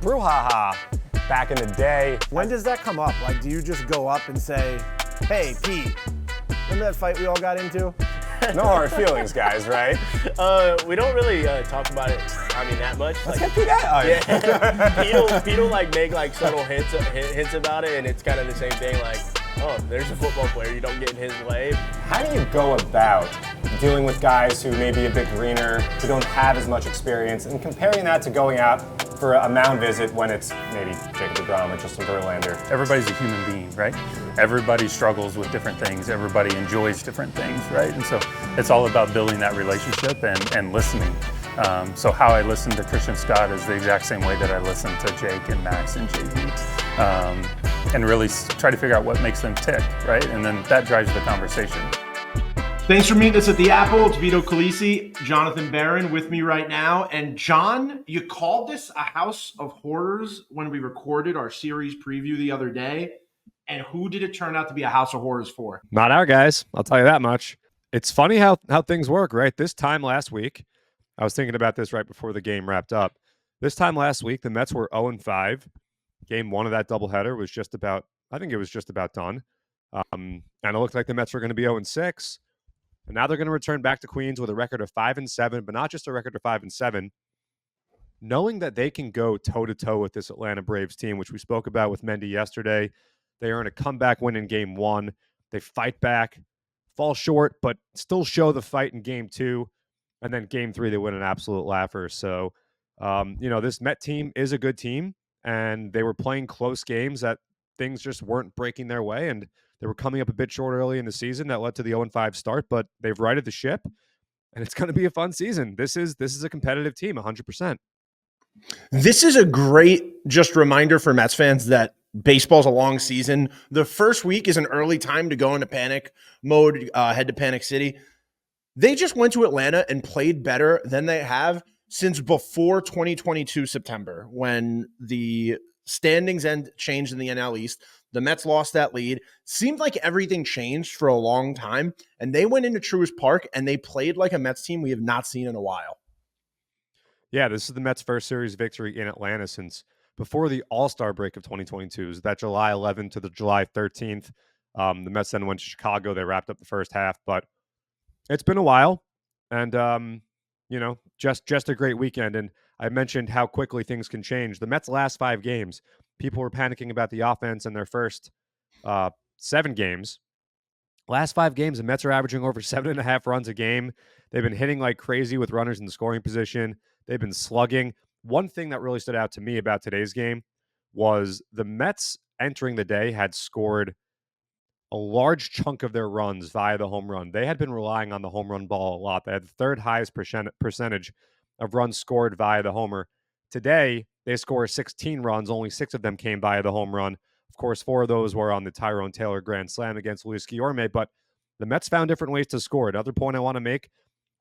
brouhaha back in the day. When does that come up? Like, do you just go up and say, hey, Pete, remember that fight we all got into? No hard feelings, guys, right? We don't really talk about it, that much. Let's get Pete out. Yeah. Pete will make subtle hints about it, and it's kind of the same thing, oh, there's a football player, you don't get in his way. How do you go about dealing with guys who may be a bit greener, who don't have as much experience, and comparing that to going out for a mound visit when it's maybe Jacob deGrom or Justin Verlander? Everybody's a human being, right? Everybody struggles with different things. Everybody enjoys different things, right? And so it's all about building that relationship and listening. So how I listen to Christian Scott is the exact same way that I listen to Jake and Max and JV. And really try to figure out what makes them tick, right? And then that drives the conversation. Thanks for meeting us at the Apple. It's Vito Calisi, Jonathan Barron with me right now. And John, you called this a house of horrors when we recorded our series preview the other day. And who did it turn out to be a house of horrors for? Not our guys, I'll tell you that much. It's funny how things work, right? This time last week, I was thinking about this right before the game wrapped up. This time last week, the Mets were 0-5. Game one of that doubleheader was just about done. And it looked like the Mets were going to be 0-6. And now they're going to return back to Queens with a record of 5-7, but not just a record of 5-7. Knowing that they can go toe-to-toe with this Atlanta Braves team, which we spoke about with Mendy yesterday. They earn a comeback win in game one. They fight back, fall short, but still show the fight in game two. And then game three, they win an absolute laugher. So, this Met team is a good team. And they were playing close games that things just weren't breaking their way. And they were coming up a bit short early in the season. That led to the 0-5 start, but they've righted the ship. And it's going to be a fun season. This is a competitive team, 100%. This is a great just reminder for Mets fans that baseball's a long season. The first week is an early time to go into panic mode, head to Panic City. They just went to Atlanta and played better than they have since before 2022 September, when the standings changed in the NL East. The Mets lost that lead. Seemed like everything changed for a long time, and they went into Truist Park and they played like a Mets team we have not seen in a while. Yeah, this is the Mets' first series victory in Atlanta since before the All-Star break of 2022. Is that July 11th to the July 13th. The Mets then went to Chicago. They wrapped up the first half, but it's been a while, and just a great weekend. And I mentioned how quickly things can change. The Mets' last 5 games, people were panicking about the offense in their first 7 games. Last 5 games, the Mets are averaging over 7.5 runs a game. They've been hitting like crazy with runners in the scoring position. They've been slugging. One thing that really stood out to me about today's game was the Mets entering the day had scored a large chunk of their runs via the home run. They had been relying on the home run ball a lot. They had the third highest percentage of runs scored via the homer. Today, they score 16 runs. Only 6 of them came via the home run. Of course, 4 of those were on the Tyrone Taylor grand slam against Luis Guillorme, but the Mets found different ways to score. Another point I want to make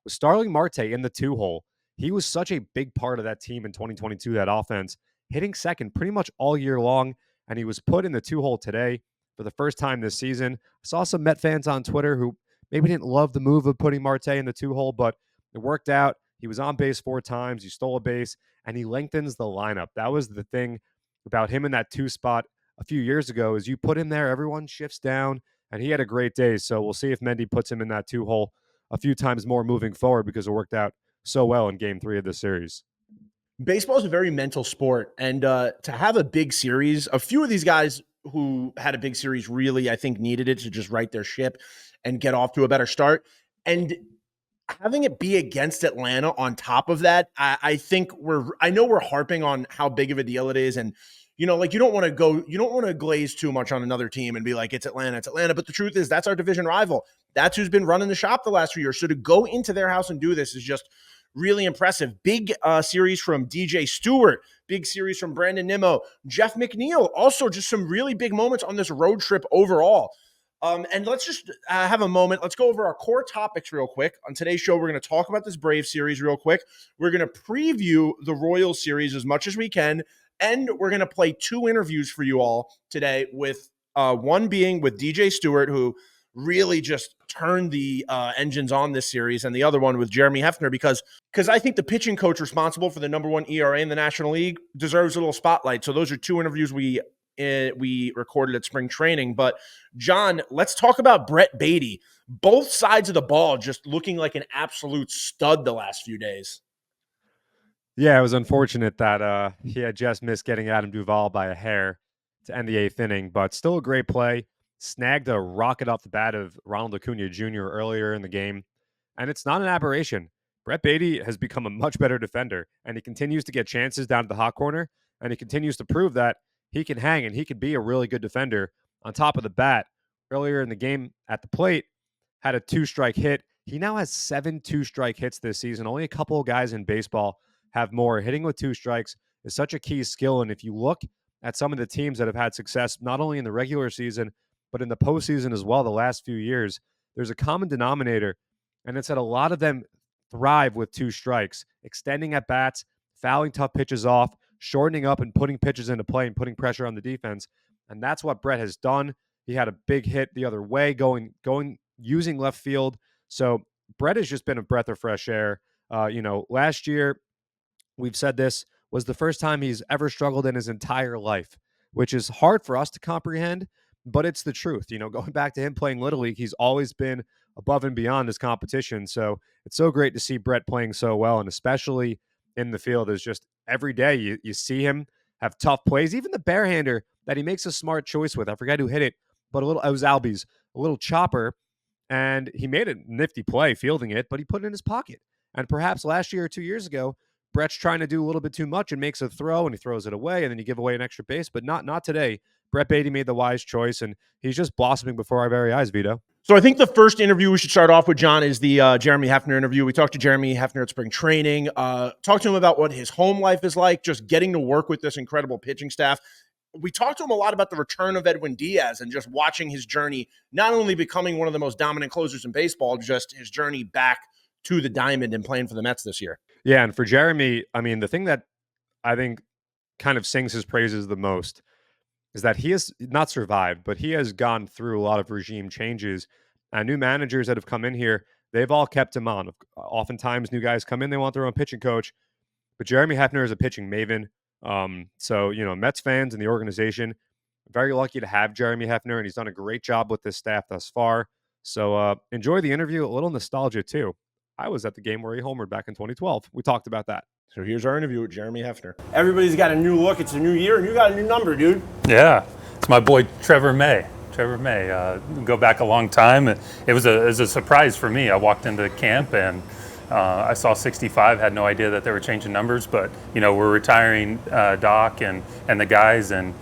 was Starling Marte in the 2-hole. He was such a big part of that team in 2022, that offense, hitting second pretty much all year long, and he was put in the 2-hole today for the first time this season. I saw some Met fans on Twitter who maybe didn't love the move of putting Marte in the 2-hole, but it worked out. He was on base 4 times. He stole a base, and he lengthens the lineup. That was the thing about him in that 2 spot a few years ago, is you put him there, everyone shifts down, and he had a great day. So we'll see if Mendy puts him in that 2-hole a few times more moving forward, because it worked out so well in game 3 of the series. Baseball is a very mental sport, and to have a big series, a few of these guys who had a big series really, I think, needed it to just right their ship and get off to a better start. And having it be against Atlanta on top of that, I know we're harping on how big of a deal it is. And, you don't want to glaze too much on another team and be like, it's Atlanta. But the truth is, that's our division rival. That's who's been running the shop the last few years. So to go into their house and do this is just really impressive. Big series from DJ Stewart, big series from Brandon Nimmo, Jeff McNeil, also just some really big moments on this road trip overall. And let's just have a moment. Let's go over our core topics real quick. On today's show, we're going to talk about this Braves series real quick. We're going to preview the Royals series as much as we can. And we're going to play 2 interviews for you all today, with one being with DJ Stewart, who really just turned the engines on this series, and the other one with Jeremy Hefner, because I think the pitching coach responsible for the #1 ERA in the National League deserves a little spotlight. So those are two interviews we recorded at spring training. But Jon, let's talk about Brett Baty. Both sides of the ball just looking like an absolute stud the last few days. Yeah, it was unfortunate that he had just missed getting Adam Duvall by a hair to end the 8th inning, but still a great play. Snagged a rocket off the bat of Ronald Acuna Jr. earlier in the game, and it's not an aberration. Brett Baty has become a much better defender, and he continues to get chances down to the hot corner, and he continues to prove that he can hang and he can be a really good defender on top of the bat. Earlier in the game at the plate, had a 2-strike hit. He now has 7 2-strike hits this season. Only a couple of guys in baseball have more. Hitting with 2 strikes is such a key skill, and if you look at some of the teams that have had success, not only in the regular season, but in the postseason as well the last few years, there's a common denominator, and it's that a lot of them thrive with 2 strikes, extending at bats, fouling tough pitches off, shortening up and putting pitches into play and putting pressure on the defense. And that's what Brett has done. He had a big hit the other way, using left field. So Brett has just been a breath of fresh air. Last year, we've said this, was the first time he's ever struggled in his entire life, which is hard for us to comprehend, but it's the truth. Going back to him playing Little League, he's always been above and beyond his competition. So it's so great to see Brett playing so well, and especially in the field, is just every day you see him have tough plays. Even the barehander that he makes a smart choice with, I forget who hit it, but it was Albies, a little chopper, and he made a nifty play fielding it, but he put it in his pocket. And perhaps last year or 2 years ago, Brett's trying to do a little bit too much and makes a throw and he throws it away, and then you give away an extra base, but not today. Brett Baty made the wise choice, and he's just blossoming before our very eyes, Vito. So I think the first interview we should start off with, Jon, is the Jeremy Hefner interview. We talked to Jeremy Hefner at spring training, talked to him about what his home life is like, just getting to work with this incredible pitching staff. We talked to him a lot about the return of Edwin Díaz and just watching his journey, not only becoming one of the most dominant closers in baseball, just his journey back to the diamond and playing for the Mets this year. Yeah, and for Jeremy, the thing that I think kind of sings his praises the most is that he has not survived, but he has gone through a lot of regime changes. And new managers that have come in here, they've all kept him on. Oftentimes, new guys come in, they want their own pitching coach. But Jeremy Hefner is a pitching maven. So, Mets fans and the organization, very lucky to have Jeremy Hefner, and he's done a great job with this staff thus far. So enjoy the interview. A little nostalgia, too. I was at the game where he homered back in 2012. We talked about that. So here's our interview with Jeremy Hefner. Everybody's got a new look. It's a new year, and you got a new number, dude. Yeah, it's my boy Trevor May. Go back a long time. It was a surprise for me. I walked into camp and I saw 65. Had no idea that they were changing numbers, but we're retiring Doc and the guys, and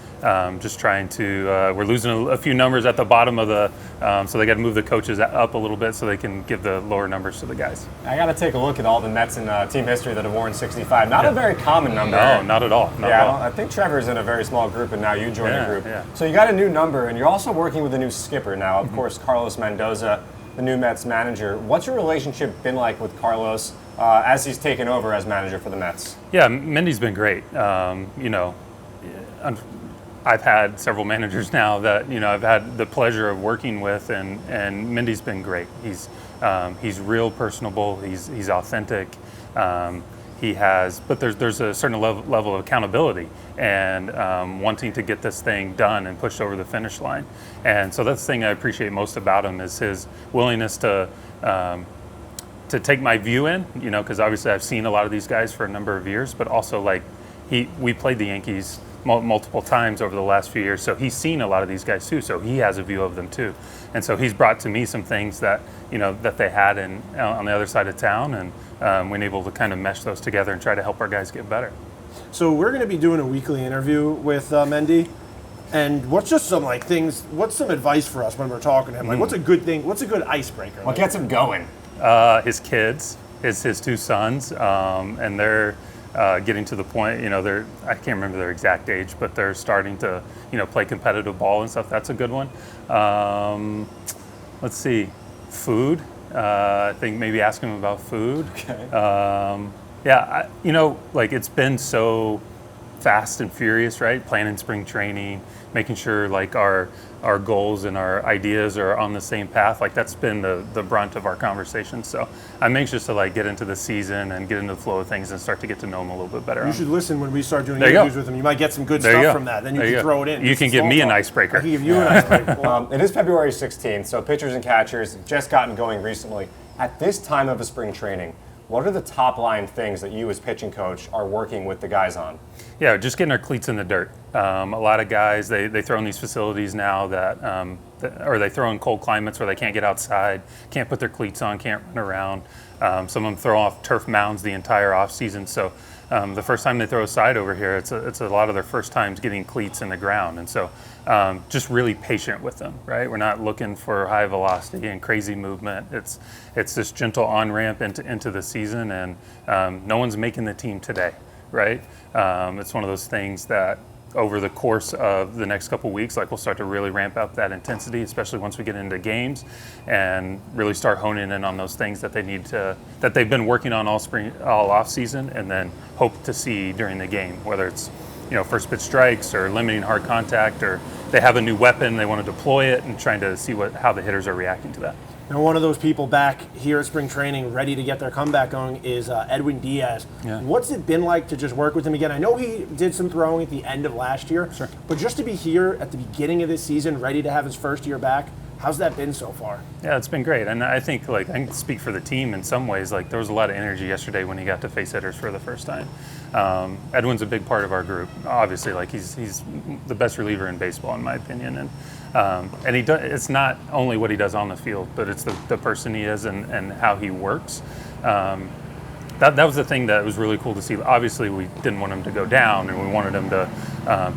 just trying to. We're losing a few numbers at the bottom of the. So they got to move the coaches up a little bit so they can give the lower numbers to the guys. I got to take a look at all the Mets in team history that have worn 65. Not a very common number. No, not at all. Not at all. I think Trevor's in a very small group, and now you joined the group. Yeah. So you got a new number, and you're also working with a new skipper now. Of course, Carlos Mendoza, the new Mets manager. What's your relationship been like with Carlos as he's taken over as manager for the Mets? Yeah, Mindy's been great. I've had several managers now that I've had the pleasure of working with, and Mindy's been great. He's real personable. He's authentic. But there's a certain level of accountability and wanting to get this thing done and pushed over the finish line. And so that's the thing I appreciate most about him is his willingness to take my view in. Because obviously I've seen a lot of these guys for a number of years, but also we played the Yankees multiple times over the last few years, so he's seen a lot of these guys too, so he has a view of them too, and so he's brought to me some things that that they had on the other side of town, and we're able to kind of mesh those together and try to help our guys get better. So we're going to be doing a weekly interview with Mendy, and what's just some things? What's some advice for us when we're talking to him? What's a good thing? What's a good icebreaker? What gets him going? His kids, his 2 sons, and they're. Getting to the point, I can't remember their exact age, but they're starting to, play competitive ball and stuff. That's a good one. Let's see, food. I think maybe ask them about food. Okay. It's been so fast and furious, right? Planning spring training, making sure like our goals and our ideas are on the same path. Like that's been the brunt of our conversation. So I'm anxious to like get into the season and get into the flow of things and start to get to know them a little bit better. You should listen when we start doing There you interviews go. with them. You might get some good There you stuff go. from that. Then you There can go. throw it in. You can give me an icebreaker. I can give you an icebreaker. It is February 16th, so pitchers and catchers have just gotten going recently. At this time of a spring training, what are the top line things that you as pitching coach are working with the guys on? Yeah, just getting our cleats in the dirt. A lot of guys, they throw in these facilities now or they throw in cold climates where they can't get outside, can't put their cleats on, can't run around. Some of them throw off turf mounds the entire off season. So the first time they throw a side over here, it's a lot of their first times getting cleats in the ground. And so just really patient with them, right? We're not looking for high velocity and crazy movement. It's this gentle on-ramp into the season, and no one's making the team today, right? It's one of those things that over the course of the next couple weeks, like we'll start to really ramp up that intensity, especially once we get into games and really start honing in on those things that that they've been working on all off season, and then hope to see during the game, whether it's first pitch strikes or limiting hard contact, or they have a new weapon, they want to deploy it, and trying to see how the hitters are reacting to that. Now, one of those people back here at spring training, ready to get their comeback going, is Edwin Díaz. Yeah. What's it been like to just work with him again? I know he did some throwing at the end of last year, Sure. but just to be here at the beginning of this season, ready to have his first year back, how's that been so far? Yeah, it's been great. And I think I can speak for the team in some ways. Like there was a lot of energy yesterday when he got to face hitters for the first time. Edwin's a big part of our group. Obviously, he's the best reliever in baseball in my opinion. And he does, it's not only what he does on the field, but it's the person he is and how he works. That was the thing that was really cool to see. Obviously, we didn't want him to go down, and we wanted him to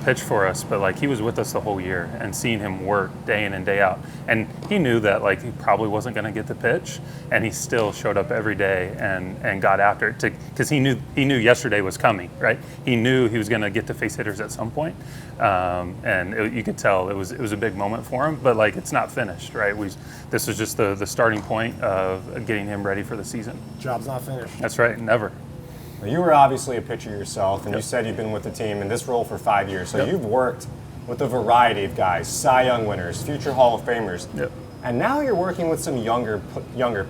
pitch for us. But he was with us the whole year, and seeing him work day in and day out, and he knew that he probably wasn't going to get the pitch, and he still showed up every day and got after it because he knew yesterday was coming, right? He knew he was going to get to face hitters at some point, and you could tell it was a big moment for him. But it's not finished, right? This was just the starting point of getting him ready for the season. Job's not finished. That's right. Never. Now, you were obviously a pitcher yourself, and Yep. you said you've been with the team in this role for 5 years. So Yep. you've worked with a variety of guys, Cy Young winners, future Hall of Famers. Yep. And now you're working with some younger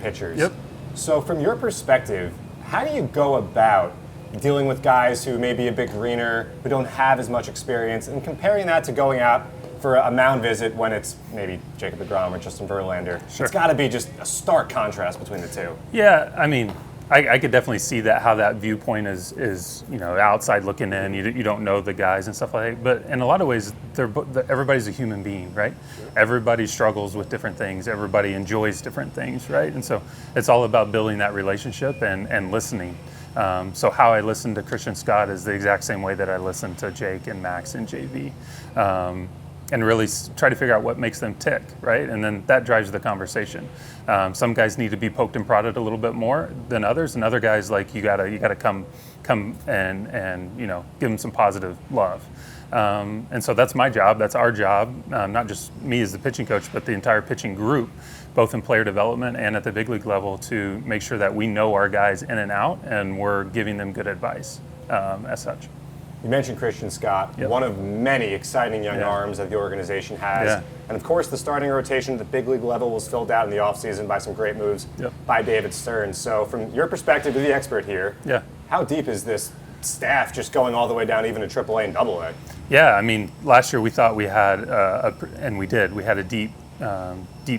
pitchers. Yep. So from your perspective, how do you go about dealing with guys who may be a bit greener, who don't have as much experience, and comparing that to going out for a mound visit when it's maybe Jacob deGrom or Justin Verlander? Sure. It's got to be just a stark contrast between the two. Yeah, I mean, I could definitely see how that viewpoint is outside looking in. You don't know the guys and stuff like that. But in a lot of ways, everybody's a human being, right? Everybody struggles with different things. Everybody enjoys different things, right? And so it's all about building that relationship and listening. So how I listen to Christian Scott is the exact same way that I listen to Jake and Max and JV. And really try to figure out what makes them tick, right? And then that drives the conversation. Some guys need to be poked and prodded a little bit more than others, and other guys you gotta come and give them some positive love. And so that's my job. That's our job. Not just me as the pitching coach, but the entire pitching group, both in player development and at the big league level, to make sure that we know our guys in and out, and we're giving them good advice as such. You mentioned Christian Scott, Yep. one of many exciting young Yeah. arms that the organization has. Yeah. And of course, the starting rotation at the big league level was filled out in the offseason by some great moves Yep. by David Stearns. So from your perspective, you're the expert here. Yeah. How deep is this staff just going all the way down even to AAA and AA? Yeah, I mean, last year we thought we had, and we did, we had a deep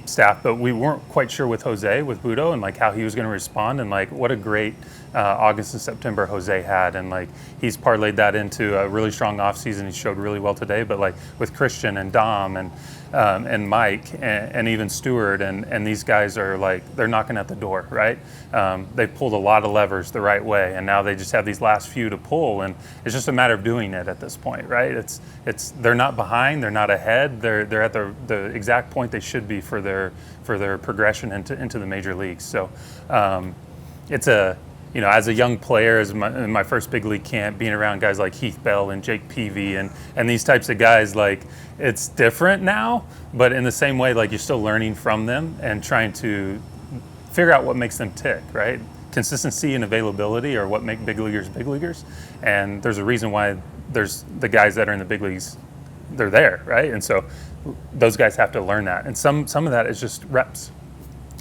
staff, but we weren't quite sure with Jose, with Budo, and how he was going to respond, and what a great August and September Jose had, and he's parlayed that into a really strong offseason. He showed really well today, but with Christian and Dom and Mike and even Stewart and these guys are they're knocking at the door, right? They pulled a lot of levers the right way, and now they just have these last few to pull, and it's just a matter of doing it at this point, right? They're not behind, they're not ahead, they're at the exact point they should be for their progression into the major leagues. So it's as a young player, in my first big league camp, being around guys like Heath Bell and Jake Peavy and these types of guys, it's different now, but in the same way, you're still learning from them and trying to figure out what makes them tick, right? Consistency and availability are what make big leaguers big leaguers, and there's a reason why there's the guys that are in the big leagues, they're there, right? And so those guys have to learn that. And some of that is just reps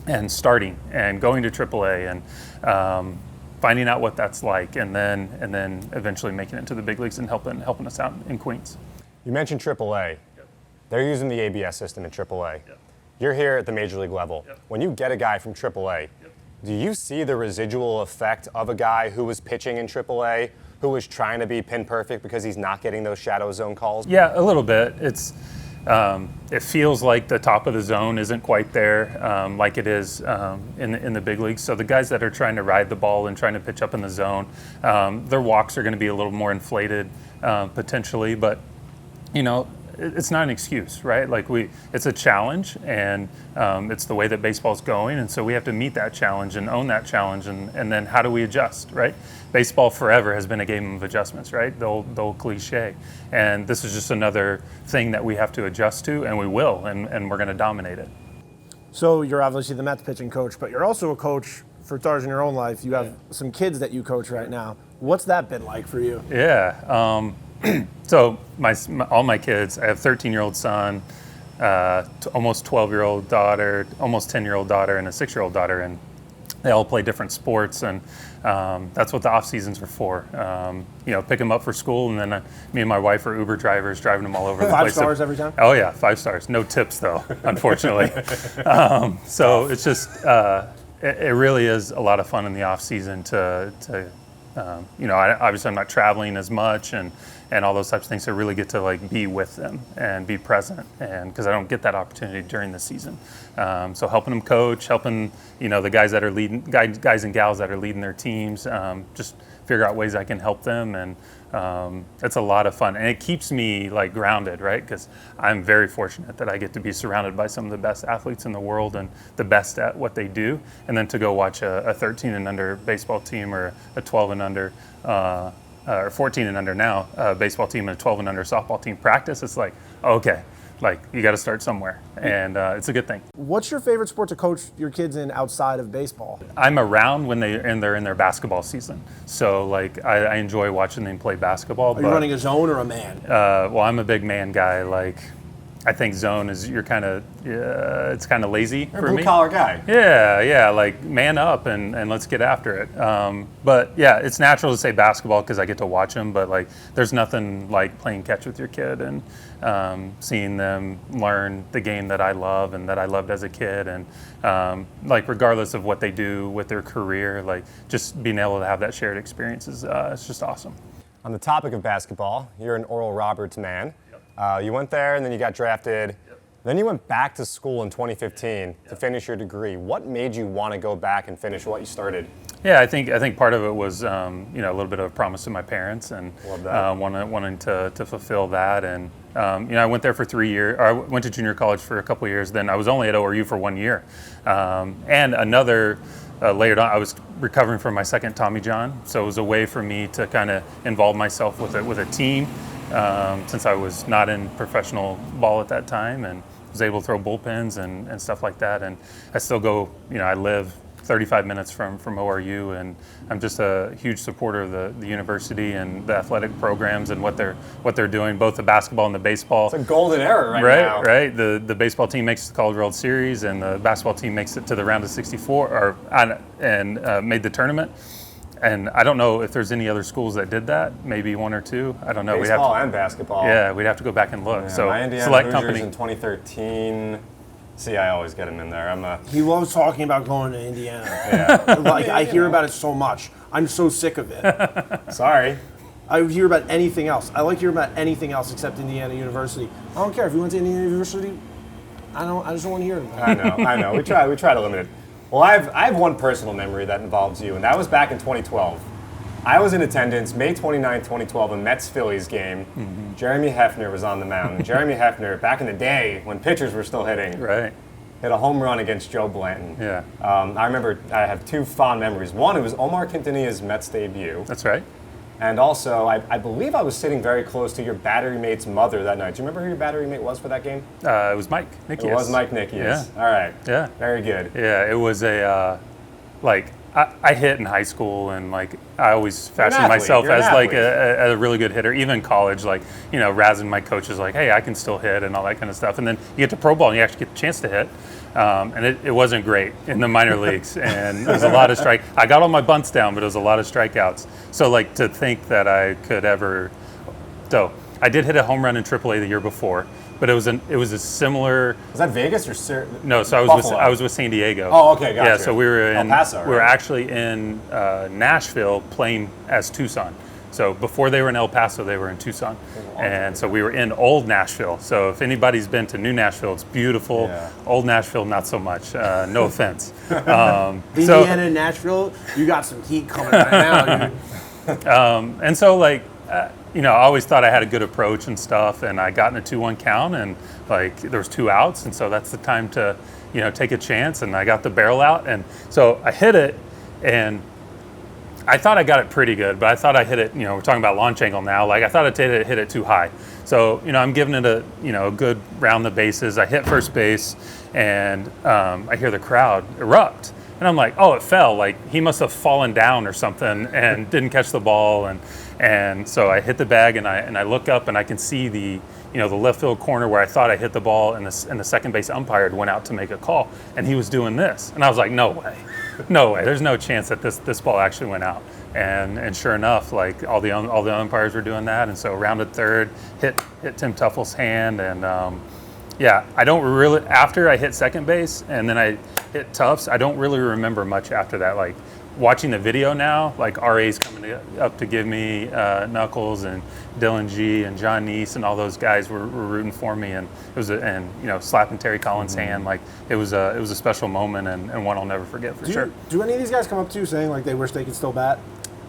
and starting and going to AAA and finding out what that's like, and then eventually making it to the big leagues and helping us out in Queens. You mentioned AAA. Yep. They're using the ABS system in AAA. Yep. You're here at the major league level. Yep. When you get a guy from AAA, Yep. do you see the residual effect of a guy who was pitching in AAA, who was trying to be pin perfect because he's not getting those shadow zone calls? Yeah, a little bit. It feels like the top of the zone isn't quite there like it is in the big leagues. So the guys that are trying to ride the ball and trying to pitch up in the zone, their walks are going to be a little more inflated potentially, but it's not an excuse, right? Like it's a challenge, and it's the way that baseball's going, and so we have to meet that challenge and own that challenge, and then how do we adjust, right? Baseball forever has been a game of adjustments, right? The old cliche, and this is just another thing that we have to adjust to, and we will, and we're going to dominate it. So you're obviously the Mets pitching coach, but you're also a coach for stars in your own life. You have some kids that you coach right now. What's that been like for you? Yeah. So all my kids, I have 13-year-old son, almost 12-year-old daughter, almost 10-year-old daughter, and a 6-year-old daughter, and they all play different sports, and that's what the off seasons are for. Pick them up for school, and then me and my wife are Uber drivers, driving them all over the place. 5 stars every time? Oh yeah, 5 stars. No tips though, unfortunately. So it's just it really is a lot of fun in the off season to obviously I'm not traveling as much and all those types of things, to really get to like be with them and be present, and because I don't get that opportunity during the season. So helping them coach, helping the guys that are leading, guys and gals that are leading their teams, just figure out ways I can help them, and it's a lot of fun, and it keeps me like grounded, right? Because I'm very fortunate that I get to be surrounded by some of the best athletes in the world and the best at what they do, and then to go watch a 13 and under baseball team, or a 12 and under or 14 and under now baseball team, and a 12 and under softball team practice. It's like, okay, like you got to start somewhere, and it's a good thing. What's your favorite sport to coach your kids in outside of baseball? I'm around when they're in their basketball season, so like I enjoy watching them play basketball. Are you running a zone or a man? Well, I'm a big man guy. Like I think zone is it's kind of lazy for me. Blue collar guy. Yeah, like man up and let's get after it. But yeah, it's natural to say basketball because I get to watch them. But like, there's nothing like playing catch with your kid and seeing them learn the game that I love and that I loved as a kid. And like, regardless of what they do with their career, like just being able to have that shared experience is it's just awesome. On the topic of basketball, you're an Oral Roberts man. You went there, and then you got drafted. Yep. Then you went back to school in 2015 to finish your degree. What made you want to go back and finish what you started? Yeah, I think part of it was a little bit of a promise to my parents, and wanting to fulfill that. And I went there for 3 years. I went to junior college for a couple of years. Then I was only at ORU for 1 year, and another. Later on, I was recovering from my second Tommy John, so it was a way for me to kind of involve myself with a team, since I was not in professional ball at that time, and was able to throw bullpens and stuff like that. And I still go, I live 35 minutes from ORU, and I'm just a huge supporter of the university and the athletic programs and what they're doing, both the basketball and the baseball. It's a golden era right now. Right. The baseball team makes the College World Series, and the basketball team makes it to the round of 64, and made the tournament. And I don't know if there's any other schools that did that. Maybe one or two. I don't know. Baseball and basketball. Yeah, we'd have to go back and look. Yeah, so my Indiana select Hoosiers company in 2013. See, I always get him in there. He loves talking about going to Indiana. Yeah. Like I hear about it so much. I'm so sick of it. Sorry. I hear about anything else. I like hearing about anything else except Indiana University. I don't care if you went to Indiana University. I just don't want to hear about it. I know. We try to limit it. Well, I have one personal memory that involves you, and that was back in 2012. I was in attendance May 29, 2012, a Mets-Phillies game. Mm-hmm. Jeremy Hefner was on the mound. And Jeremy Hefner, back in the day when pitchers were still hitting, right, hit a home run against Joe Blanton. Yeah. I remember I have two fond memories. One, it was Omar Quintanilla's Mets debut. That's right. And also, I believe I was sitting very close to your battery mate's mother that night. Do you remember who your battery mate was for that game? It was Mike Nikias. It was Mike Nikias. Yeah. All right. Yeah. Very good. Yeah, it was a, I hit in high school, and like I always fashioned athlete. myself You're an as like athlete. a really good hitter. Even in college, like razzing my coaches like, hey, I can still hit and all that kind of stuff. And then you get to pro ball and you actually get the chance to hit. And it wasn't great in the minor leagues, and there was a lot of I got all my bunts down, but it was a lot of strikeouts. So like to think that I could ever, so I did hit a home run in AAA the year before. But it was a similar. Was that Vegas or No, so Buffalo? I was with San Diego. Oh, okay, gotcha. Yeah, so we were in El Paso, we were right? actually in Nashville playing as Tucson. So before they were in El Paso, they were in Tucson, and so we were in Old Nashville. So if anybody's been to New Nashville, it's beautiful. Yeah. Old Nashville, not so much. No offense. Indiana and Nashville, you got some heat coming right now, dude. And so like. I always thought I had a good approach and stuff, and I got in a 2-1 count, and like there was 2 outs, and so that's the time to, take a chance, and I got the barrel out, and so I hit it, and I thought I got it pretty good, but I thought I hit it, we're talking about launch angle now, like I thought I hit it too high. So, I'm giving it a good round the bases. I hit first base, and I hear the crowd erupt. And I'm like, oh, it fell. Like he must have fallen down or something and didn't catch the ball. And so I hit the bag, and I look up, and I can see the left field corner where I thought I hit the ball, and the second base umpire went out to make a call, and he was doing this. And I was like, no way. There's no chance that this ball actually went out. And sure enough, like all the umpires were doing that. And so rounded third, hit Tim Tuffle's hand, and I don't really, after I hit second base and then I hit Tufts, I don't really remember much after that. Like watching the video now, like RA's coming up to give me Knuckles, and Dylan G and John Neese and all those guys were rooting for me, and it was slapping Terry Collins' hand. Like it was a special moment, and one I'll never forget for sure. Do any of these guys come up to you saying like they wish they could still bat?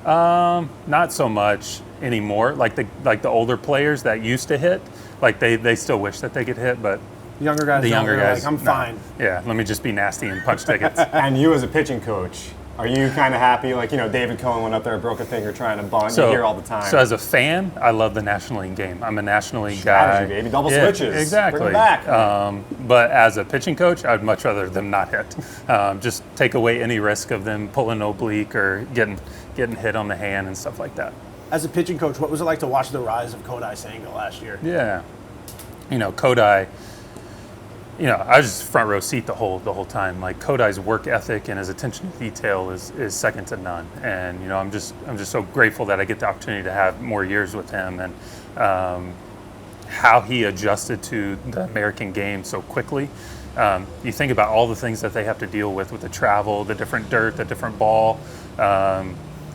Not so much anymore. Like the older players that used to hit, like they still wish that they could hit, but The younger guys, like, I'm fine. Yeah, let me just be nasty and punch tickets. And you as a pitching coach, are you kind of happy? Like, David Cohen went up there, broke a finger trying to bunt. You hear all the time. So as a fan, I love the National League game. I'm a National League Strategy, guy. baby. Double switches. Exactly. Bring them back. But as a pitching coach, I'd much rather them not hit. Just take away any risk of them pulling oblique or getting hit on the hand and stuff like that. As a pitching coach, what was it like to watch the rise of Kodai Senga last year? Yeah. Kodai, I was just front row seat the whole time. Like Kodai's work ethic and his attention to detail is second to none. And I'm just so grateful that I get the opportunity to have more years with him, and how he adjusted to the American game so quickly. You think about all the things that they have to deal with the travel, the different dirt, the different ball,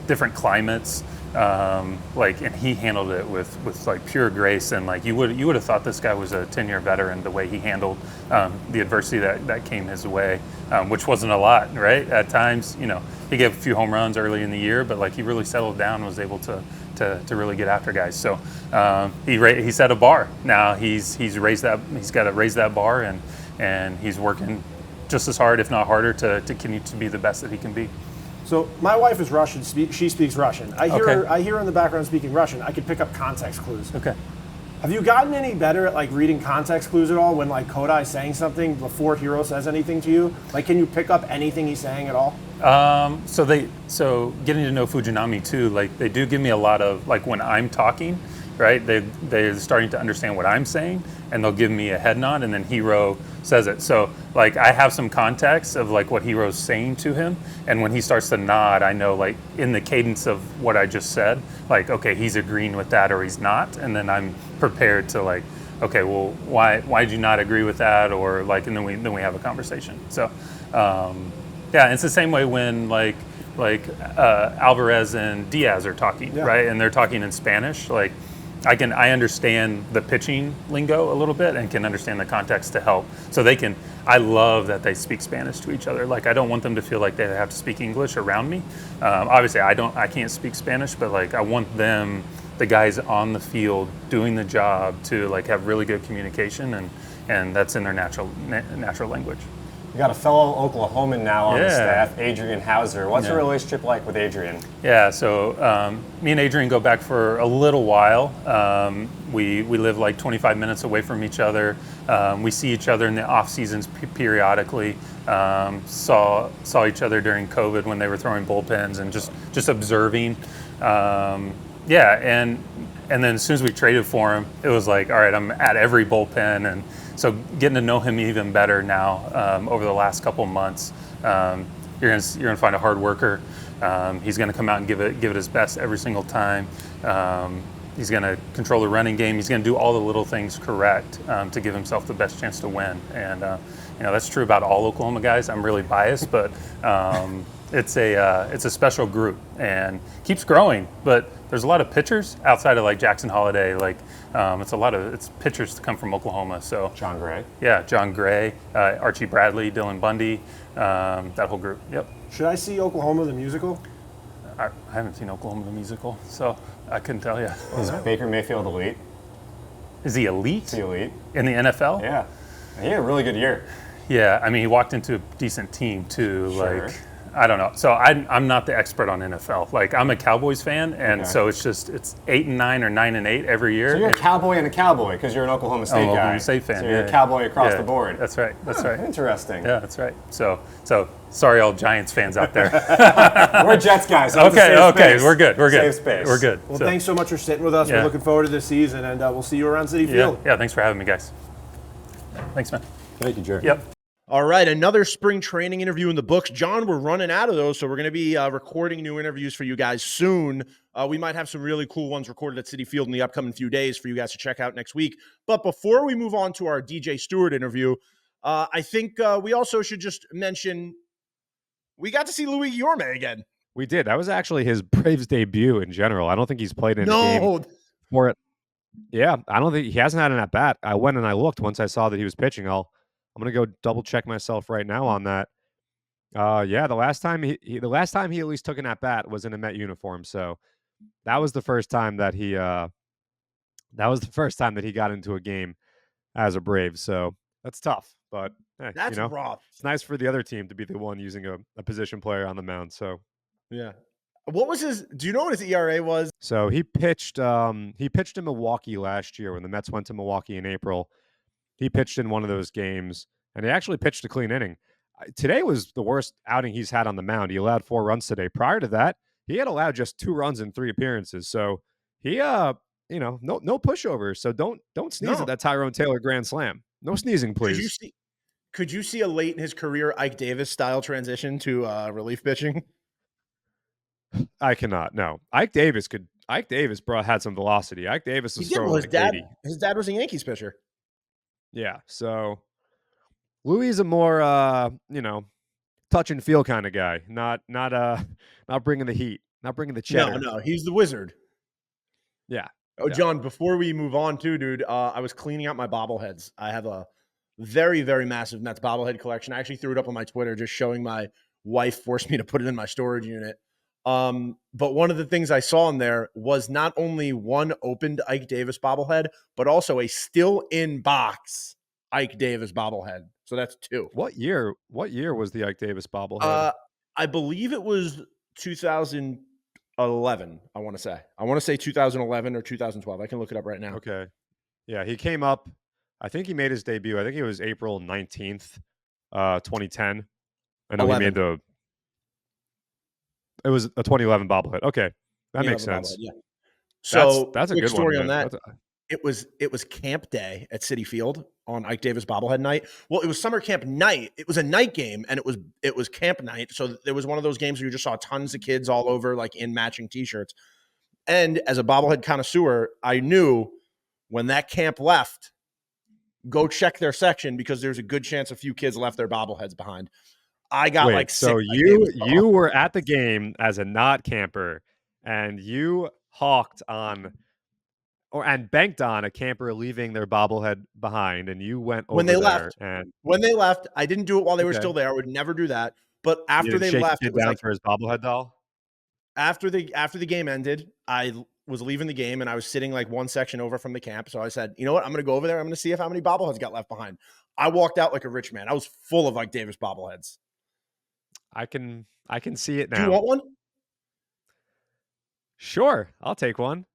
different climates. And he handled it with like pure grace, and like you would have thought this guy was a 10-year veteran, the way he handled the adversity that came his way, which wasn't a lot, right? At times, he gave a few home runs early in the year, but like he really settled down and was able to really get after guys. So he set a bar. Now he's got to raise that bar, and he's working just as hard, if not harder, to continue to be the best that he can be. So my wife is Russian. She speaks Russian. I hear Okay. her. I hear her in the background speaking Russian. I can pick up context clues. Okay. Have you gotten any better at like reading context clues at all when like Kodai's saying something before Hiro says anything to you? Like, can you pick up anything he's saying at all? So getting to know Fujinami too, like they do give me a lot of, like when I'm talking, right? They're starting to understand what I'm saying, and they'll give me a head nod, and then Hiro says it. So like I have some context of like what Hiro's saying to him, and when he starts to nod, I know like in the cadence of what I just said, like okay, he's agreeing with that or he's not, and then I'm prepared to like, okay, well why did you not agree with that, or like, and then we have a conversation. So it's the same way when like Alvarez and Diaz are talking, right? And they're talking in Spanish. Like I understand the pitching lingo a little bit and can understand the context to help. So I love that they speak Spanish to each other. Like I don't want them to feel like they have to speak English around me. Obviously I can't speak Spanish, but like I want them, the guys on the field doing the job, to like have really good communication, and that's in their natural language. You got a fellow Oklahoman now on the Yeah. staff, Adrian Houser. What's your Yeah. relationship like with Adrian? Yeah, so me and Adrian go back for a little while. We live like 25 minutes away from each other. We see each other in the off seasons periodically. Saw each other during COVID when they were throwing bullpens and just observing. Yeah, and then as soon as we traded for him, it was like, all right, I'm at every bullpen, and so getting to know him even better now over the last couple months. You're gonna find a hard worker. He's gonna come out and give it his best every single time. He's gonna control the running game. He's gonna do all the little things correct to give himself the best chance to win. And that's true about all Oklahoma guys. I'm really biased, but it's a special group and keeps growing. But there's a lot of pitchers outside of like Jackson Holiday. Like it's pitchers to come from Oklahoma. So John Gray. yeah, John Gray, Archie Bradley, Dylan Bundy, that whole group. Yep. Should I see Oklahoma the musical? I haven't seen Oklahoma the musical, so I couldn't tell you. Is Baker Mayfield elite? Is he elite Is he elite? in the NFL? Yeah. He had a really good year. Yeah, I mean, he walked into a decent team too. Sure. Like, I don't know. So I'm not the expert on NFL. Like, I'm a Cowboys fan, and Okay. so it's 8-9 or 9-8 every year. So you're a cowboy and a cowboy because you're an Oklahoma State I'm an guy. Oklahoma State fan. So you're yeah. a cowboy across Yeah, the board. That's right. That's right. Interesting. Yeah, that's right. So sorry, all Giants fans out there. We're Jets guys. So it's a okay, safe okay, space. we're good. We're good. Safe space. We're good. Well, So, thanks so much for sitting with us. Yeah. We're looking forward to this season, and we'll see you around Citi Yeah, Field. yeah. Thanks for having me, guys. Thanks, man. Thank you, Jerry. Yep. All right, another spring training interview in the books. John, we're running out of those, so we're going to be recording new interviews for you guys soon. We might have some really cool ones recorded at Citi Field in the upcoming few days for you guys to check out next week. But before we move on to our DJ Stewart interview, I think we also should just mention we got to see Louis Guillorme again. We did. That was actually his Braves debut in general. I don't think he's played in a game for it. Yeah, I don't think he hasn't had an at bat. I went and I looked once I saw that he was pitching. I'm gonna go double check myself right now on that. Yeah, the last time he at least took an at bat was in a Met uniform. So that was the first time that he got into a game as a Brave. So that's tough, but hey, That's rough. it's nice for the other team to be the one using a position player on the mound. So Yeah. What was his? Do you know what his ERA was? So he pitched in Milwaukee last year when the Mets went to Milwaukee in April. He pitched in one of those games, and he actually pitched a clean inning. Today was the worst outing he's had on the mound. He allowed 4 runs today. Prior to that, he had allowed just 2 runs in 3 appearances. So he, no pushover. So don't sneeze at that Tyrone Taylor grand slam. No sneezing, please. Could you see a late in his career Ike Davis style transition to relief pitching? I cannot. No, Ike Davis had some velocity. Ike Davis was throwing like 80. His dad was a Yankees pitcher. Yeah, so Louis is a more touch and feel kind of guy, not bringing the heat, not bringing the cheddar. No, he's the wizard. Yeah. Oh, John, before we move on too, dude, I was cleaning out my bobbleheads. I have a very, very massive Mets bobblehead collection. I actually threw it up on my Twitter just showing my wife forced me to put it in my storage unit. But one of the things I saw in there was not only one opened Ike Davis bobblehead, but also a still in box Ike Davis bobblehead. So that's 2. What year was the Ike Davis bobblehead? I believe it was 2011. I want to say 2011 or 2012. I can look it up right now. Okay. Yeah, he came up. I think he made his debut. I think it was April 19th, 2010. I know 11. he made it was a 2011 bobblehead. Okay, that makes sense. Yeah. So that's a quick good story one, on man. that. It was camp day at Citi Field on Ike Davis bobblehead night. Well, it was summer camp night. It was a night game, and it was camp night. So there was one of those games where you just saw tons of kids all over, like in matching T-shirts. And as a bobblehead connoisseur, I knew when that camp left, go check their section because there's a good chance a few kids left their bobbleheads behind. I got like 6. So you were at the game as a not camper, and you hawked on and banked on a camper leaving their bobblehead behind, and you went over when they there left. And When they left, I didn't do it while they were Okay. still there. I would never do that. But after you they shake left, the it kid was down like for his bobblehead doll. after the game ended, I was leaving the game, and I was sitting like one section over from the camp. So I said, you know what? I'm going to go over there. I'm going to see if how many bobbleheads got left behind. I walked out like a rich man. I was full of Ike Davis bobbleheads. I can see it now. Do you want one? Sure, I'll take one.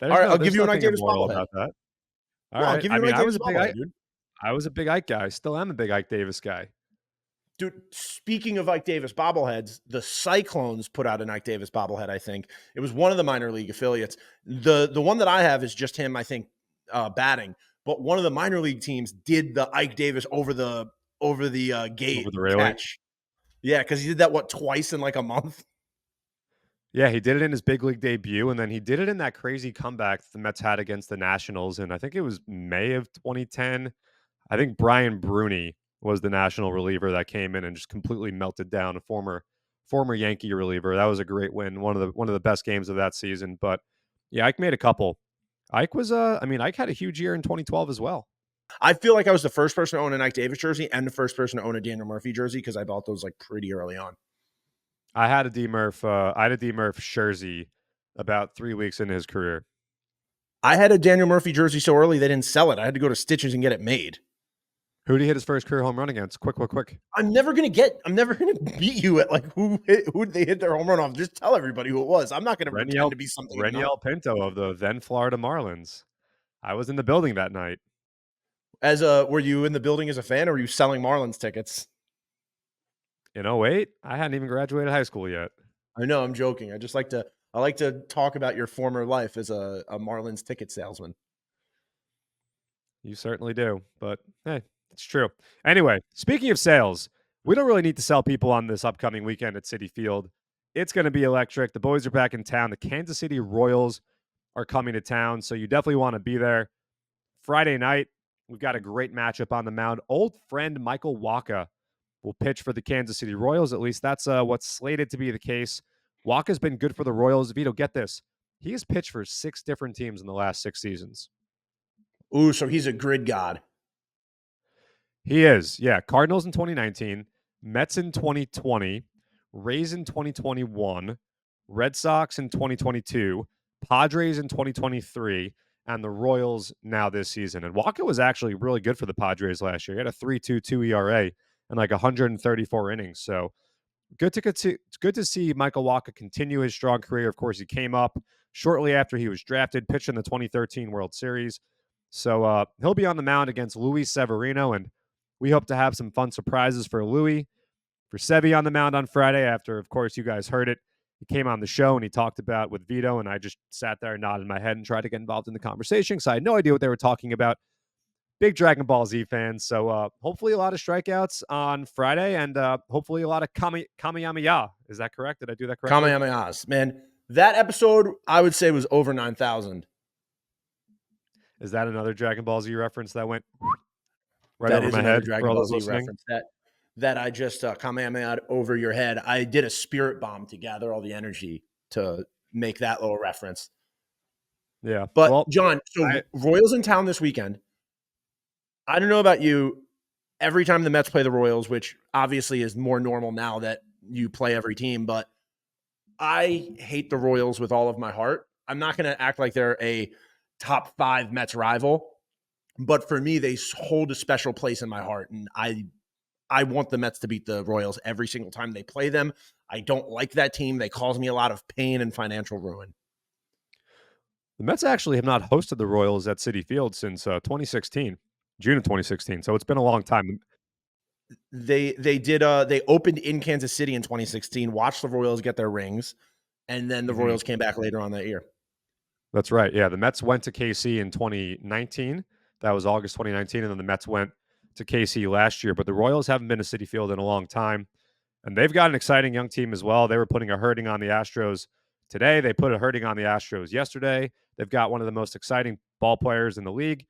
All right, I'll there's give you an Ike nothing Davis immoral bobblehead. about that. All No, right. I'll give you an Ike Davis bobblehead, dude. I was a big Ike guy. Still am a big Ike Davis guy. Dude, speaking of Ike Davis bobbleheads, the Cyclones put out an Ike Davis bobblehead, I think. It was one of the minor league affiliates. The one that I have is just him, I think, batting. But one of the minor league teams did the Ike Davis over the gate Over the railing? catch. Yeah, because he did that, twice in like a month? Yeah, he did it in his big league debut, and then he did it in that crazy comeback the Mets had against the Nationals, and I think it was May of 2010. I think Brian Bruni was the national reliever that came in and just completely melted down a former Yankee reliever. That was a great win, one of the best games of that season. But yeah, Ike made a couple. Ike was Ike had a huge year in 2012 as well. I feel like I was the first person to own an Ike Davis jersey and the first person to own a Daniel Murphy jersey because I bought those like pretty early on. I had a D Murph jersey about 3 weeks into his career. I had a Daniel Murphy jersey so early they didn't sell it. I had to go to Stitches and get it made. Who did he hit his first career home run against? Quick. I'm never gonna beat you at like who did they hit their home run off. Just tell everybody who it was. I'm not gonna pretend to be something. Reniel Pinto of the then Florida Marlins. I was in the building that night. Were you in the building as a fan, or were you selling Marlins tickets? In 08, I hadn't even graduated high school yet. I know, I'm joking. I like to talk about your former life as a Marlins ticket salesman. You certainly do, but hey, it's true. Anyway, speaking of sales, we don't really need to sell people on this upcoming weekend at Citi Field. It's going to be electric. The boys are back in town. The Kansas City Royals are coming to town, so you definitely want to be there. Friday night, we've got a great matchup on the mound. Old friend Michael Wacha will pitch for the Kansas City Royals. At least that's what's slated to be the case. Wacha's been good for the Royals. Vito, get this. He has pitched for 6 different teams in the last 6 seasons. Ooh, so he's a grid god. He is. Yeah. Cardinals in 2019, Mets in 2020, Rays in 2021, Red Sox in 2022, Padres in 2023, and the Royals now this season. And Wacha was actually really good for the Padres last year. He had a 3.22 ERA and like 134 innings. So good to see Michael Wacha continue his strong career. Of course, he came up shortly after he was drafted, pitched in the 2013 World Series. So he'll be on the mound against Luis Severino, and we hope to have some fun surprises for Louis. For Sevy on the mound on Friday after, of course, you guys heard it. He came on the show and he talked about with Vito, and I just sat there and nodded my head and tried to get involved in the conversation because I had no idea what they were talking about. Big Dragon Ball Z fans. So hopefully a lot of strikeouts on Friday and hopefully a lot of Kamehameha. Is that correct? Did I do that correctly? Kamehamehas. Man, that episode, I would say, was over 9,000. Is that another Dragon Ball Z reference that went right That over is my another head? Dragon Ball Z reference that I just Kamehameha over your head. I did a spirit bomb to gather all the energy to make that little reference. Yeah. But, well, John, Royals in town this weekend. I don't know about you. Every time the Mets play the Royals, which obviously is more normal now that you play every team, but I hate the Royals with all of my heart. I'm not going to act like they're a top 5 Mets rival, but for me, they hold a special place in my heart, and I want the Mets to beat the Royals every single time they play them. I don't like that team. They cause me a lot of pain and financial ruin. The Mets actually have not hosted the Royals at Citi Field since 2016, June of 2016. So it's been a long time. They opened in Kansas City in 2016, watched the Royals get their rings, and then the Royals came back later on that year. That's right. Yeah, the Mets went to KC in 2019. That was August 2019, and then the Mets went to KC last year. But the Royals haven't been to Citi Field in a long time, and they've got an exciting young team as well. They were putting a hurting on the Astros today. They put a hurting on the Astros yesterday. They've got one of the most exciting ball players in the league,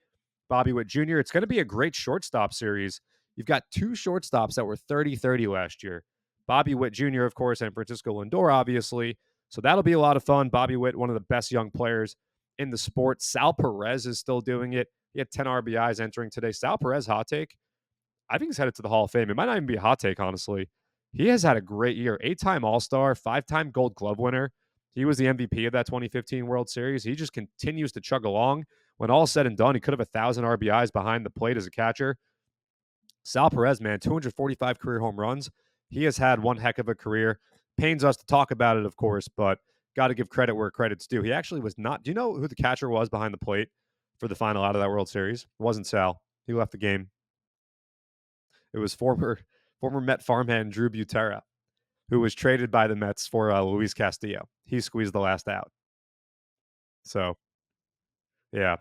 Bobby Witt Jr. It's going to be a great shortstop series. You've got 2 shortstops that were 30-30 last year. Bobby Witt Jr., of course, and Francisco Lindor, obviously. So that'll be a lot of fun. Bobby Witt, one of the best young players in the sport. Sal Perez is still doing it. He had 10 RBIs entering today. Sal Perez, hot take. I think he's headed to the Hall of Fame. It might not even be a hot take, honestly. He has had a great year. 8-time All-Star, 5-time Gold Glove winner. He was the MVP of that 2015 World Series. He just continues to chug along. When all said and done, he could have 1,000 RBIs behind the plate as a catcher. Sal Perez, man, 245 career home runs. He has had one heck of a career. Pains us to talk about it, of course, but got to give credit where credit's due. He actually was not. Do you know who the catcher was behind the plate for the final out of that World Series? It wasn't Sal. He left the game. It was former Met farmhand Drew Butera, who was traded by the Mets for Luis Castillo. He squeezed the last out. So, yeah.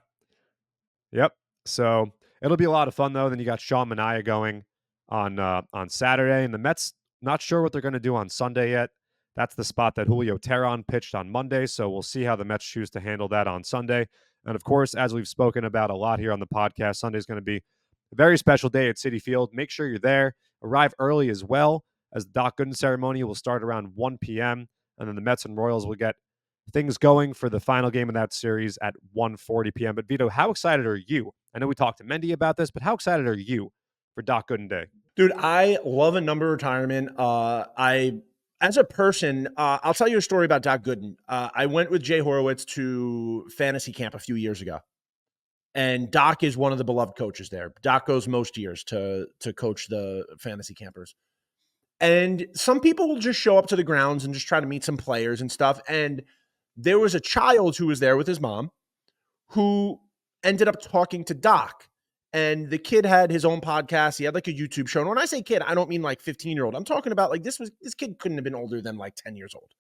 Yep. So it'll be a lot of fun, though. Then you got Sean Manaea going on Saturday, and the Mets not sure what they're going to do on Sunday yet. That's the spot that Julio Teheran pitched on Monday, so we'll see how the Mets choose to handle that on Sunday. And, of course, as we've spoken about a lot here on the podcast, Sunday is going to be a very special day at Citi Field. Make sure you're there. Arrive early as well, as the Doc Gooden ceremony will start around 1 p.m., and then the Mets and Royals will get things going for the final game of that series at 1:40 p.m. But, Vito, how excited are you? I know we talked to Mendy about this, but how excited are you for Doc Gooden Day? Dude, I love a number retirement. As a person, I'll tell you a story about Doc Gooden. I went with Jay Horowitz to fantasy camp a few years ago. And Doc is one of the beloved coaches there. Doc goes most years to coach the fantasy campers. And some people will just show up to the grounds and just try to meet some players and stuff. And there was a child who was there with his mom who ended up talking to Doc. And the kid had his own podcast. He had like a YouTube show. And when I say kid, I don't mean like 15-year-old. I'm talking about like this kid couldn't have been older than like 10 years old.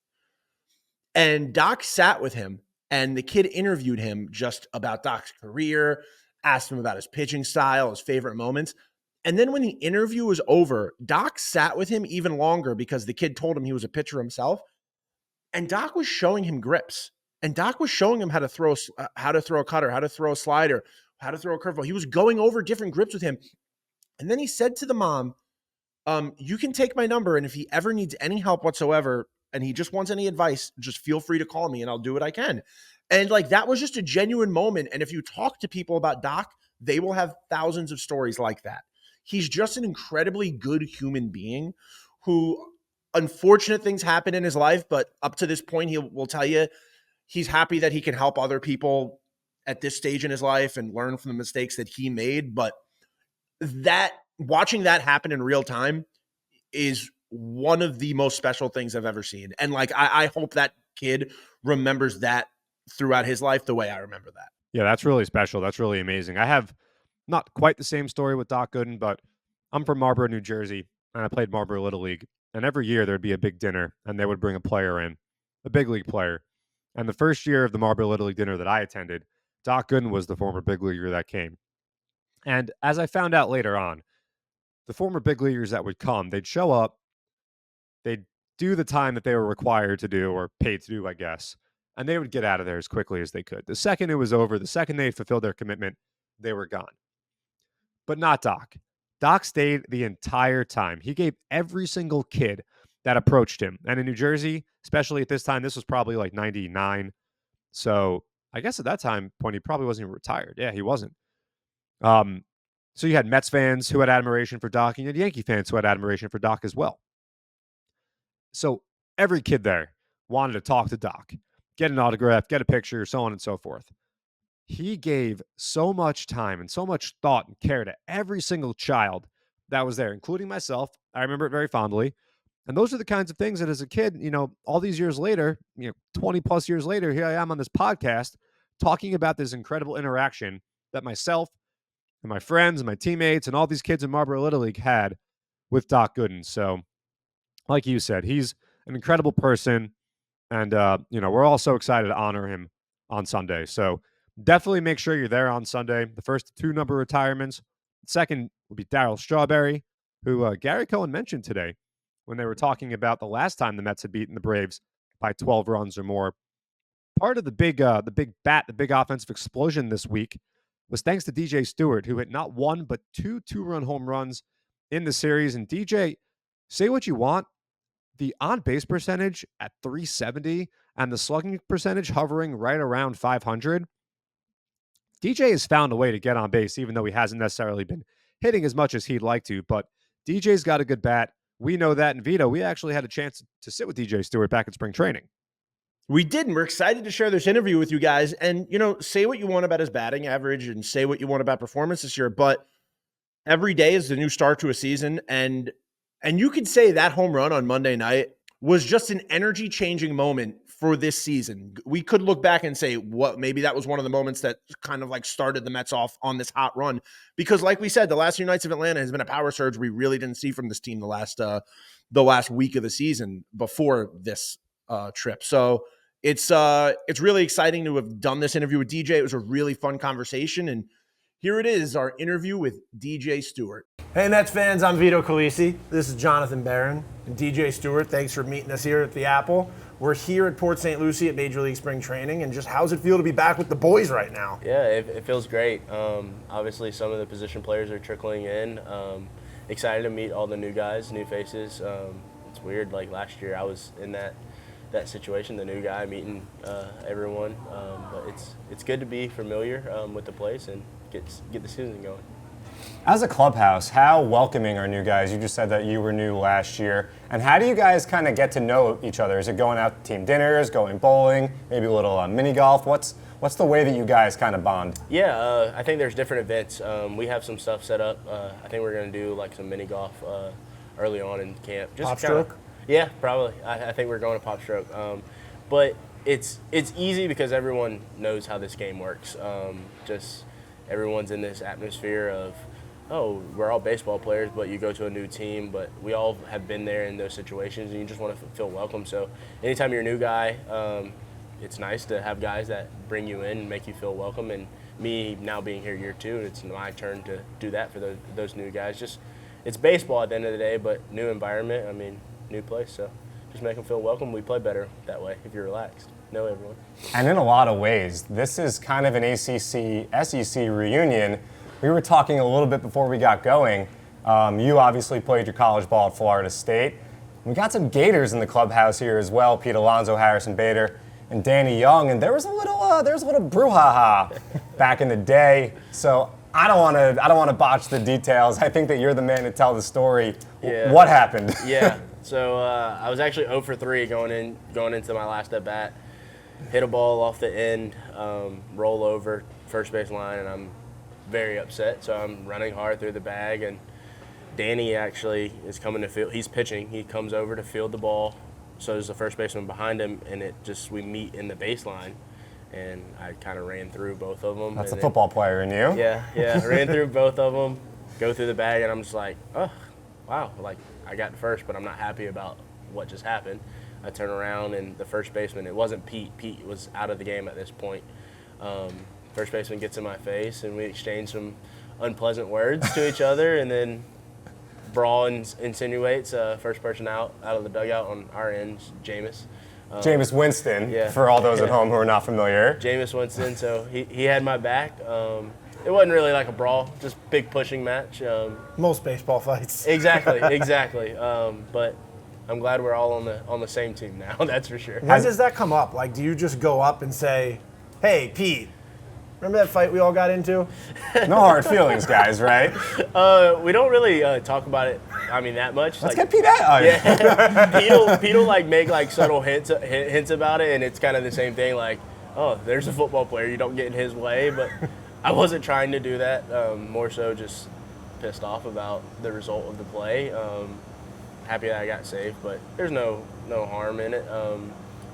And Doc sat with him, and the kid interviewed him just about Doc's career, asked him about his pitching style, his favorite moments. And then when the interview was over, Doc sat with him even longer because the kid told him he was a pitcher himself. And Doc was showing him grips. And Doc was showing him how to throw a cutter, how to throw a slider, how to throw a curveball. He was going over different grips with him. And then he said to the mom, you can take my number, and if he ever needs any help whatsoever and he just wants any advice, just feel free to call me and I'll do what I can. And like that was just a genuine moment. And if you talk to people about Doc, they will have thousands of stories like that. He's just an incredibly good human being who unfortunate things happen in his life, but up to this point, he will tell you he's happy that he can help other people at this stage in his life and learn from the mistakes that he made. But that watching that happen in real time is one of the most special things I've ever seen. And like, I hope that kid remembers that throughout his life the way I remember that. Yeah, that's really special. That's really amazing. I have not quite the same story with Doc Gooden, but I'm from Marlboro, New Jersey, and I played Marlboro Little League. And every year there'd be a big dinner, and they would bring a player in, a big league player. And the first year of the Marlboro Little League dinner that I attended, Doc Gooden was the former big leaguer that came. And as I found out later on, the former big leaguers that would come, they'd show up, they'd do the time that they were required to do or paid to do, I guess, and they would get out of there as quickly as they could. The second it was over, the second they fulfilled their commitment, they were gone. But not Doc. Doc stayed the entire time. He gave every single kid that approached him. And in New Jersey, especially at this time, this was probably like 99. So I guess at that time point, he probably wasn't even retired. Yeah, he wasn't. So you had Mets fans who had admiration for Doc, and you had Yankee fans who had admiration for Doc as well. So every kid there wanted to talk to Doc, get an autograph, get a picture, so on and so forth. He gave so much time and so much thought and care to every single child that was there, including myself. I remember it very fondly. And those are the kinds of things that as a kid, all these years later, 20 plus years later, here I am on this podcast talking about this incredible interaction that myself and my friends and my teammates and all these kids in Marlboro Little League had with Doc Gooden. So like you said, he's an incredible person. And, we're all so excited to honor him on Sunday. So definitely make sure you're there on Sunday. The first two number retirements. Second will be Darryl Strawberry, who Gary Cohen mentioned today when they were talking about the last time the Mets had beaten the Braves by 12 runs or more. Part of the big offensive explosion this week was thanks to DJ Stewart, who hit not one but two-run home runs in the series. And DJ, say what you want, the on-base percentage at 370 and the slugging percentage hovering right around 500. DJ has found a way to get on base, even though he hasn't necessarily been hitting as much as he'd like to. But DJ's got a good bat. We know that. And Vito, we actually had a chance to sit with DJ Stewart back in spring training. We did, and we're excited to share this interview with you guys. And, say what you want about his batting average and say what you want about performance this year, but every day is the new start to a season. And you could say that home run on Monday night was just an energy-changing moment for this season. We could look back and say, maybe that was one of the moments that kind of like started the Mets off on this hot run. Because like we said, the last few nights of Atlanta has been a power surge we really didn't see from this team the last week of the season before this trip. So it's really exciting to have done this interview with DJ. It was a really fun conversation, and here it is, our interview with DJ Stewart. Hey, Mets fans, I'm Vito Calisi. This is Jonathan Barron and DJ Stewart. Thanks for meeting us here at the Apple. We're here at Port St. Lucie at Major League Spring Training, and just how's it feel to be back with the boys right now? Yeah, it feels great. Obviously, some of the position players are trickling in. Excited to meet all the new guys, new faces. It's weird, like last year I was in that situation, the new guy meeting everyone. But it's good to be familiar with the place and get the season going. As a clubhouse, how welcoming are new guys? You just said that you were new last year. And how do you guys kind of get to know each other? Is it going out to team dinners, going bowling, maybe a little mini golf? What's the way that you guys kind of bond? Yeah, I think there's different events. We have some stuff set up. I think we're going to do like some mini golf early on in camp. Pop stroke? Yeah, probably. I think we're going to pop stroke. But it's easy because everyone knows how this game works. Just everyone's in this atmosphere of, oh, we're all baseball players, but you go to a new team, but we all have been there in those situations, and you just want to feel welcome. So anytime you're a new guy, it's nice to have guys that bring you in and make you feel welcome. And me now being here year 2, it's my turn to do that for those new guys. Just it's baseball at the end of the day, but new environment, new place. So just make them feel welcome. We play better that way if you're relaxed. Know everyone. And in a lot of ways, this is kind of an ACC-SEC reunion. We were talking a little bit before we got going. You obviously played your college ball at Florida State. We got some Gators in the clubhouse here as well. Pete Alonso, Harrison Bader, and Danny Young. And there was a little brouhaha back in the day. So I don't want to botch the details. I think that you're the man to tell the story. Yeah. What happened? Yeah. So I was actually 0 for 3 going into my last at bat. Hit a ball off the end, roll over first base line, and I'm very upset. So I'm running hard through the bag, and Danny actually is coming to field. He's pitching. He comes over to field the ball. So there's the first baseman behind him, and we meet in the baseline, and I kind of ran through both of them. That's a football player in you. Yeah, ran through both of them, go through the bag, and I'm just like, oh, wow, like I got first, but I'm not happy about what just happened. I turn around, and the first baseman, it wasn't Pete. Pete was out of the game at this point. First baseman gets in my face, and we exchange some unpleasant words to each other, and then Brawl insinuates first person out of the dugout on our end, Jameis. Jameis Winston, yeah. For all those at home who are not familiar. Jameis Winston, so he had my back. It wasn't really like a brawl, just big pushing match. Most baseball fights. Exactly. But I'm glad we're all on the same team now. That's for sure. When does that come up? Like, do you just go up and say, "Hey, Pete, remember that fight we all got into?" No hard feelings, guys, right? We don't really talk about it. That much. Let's get Pete out. Yeah. Pete'll like make like subtle hints about it, and it's kind of the same thing. Like, oh, there's a football player. You don't get in his way, but I wasn't trying to do that. More so, just pissed off about the result of the play. Happy that I got saved, but there's no harm in it.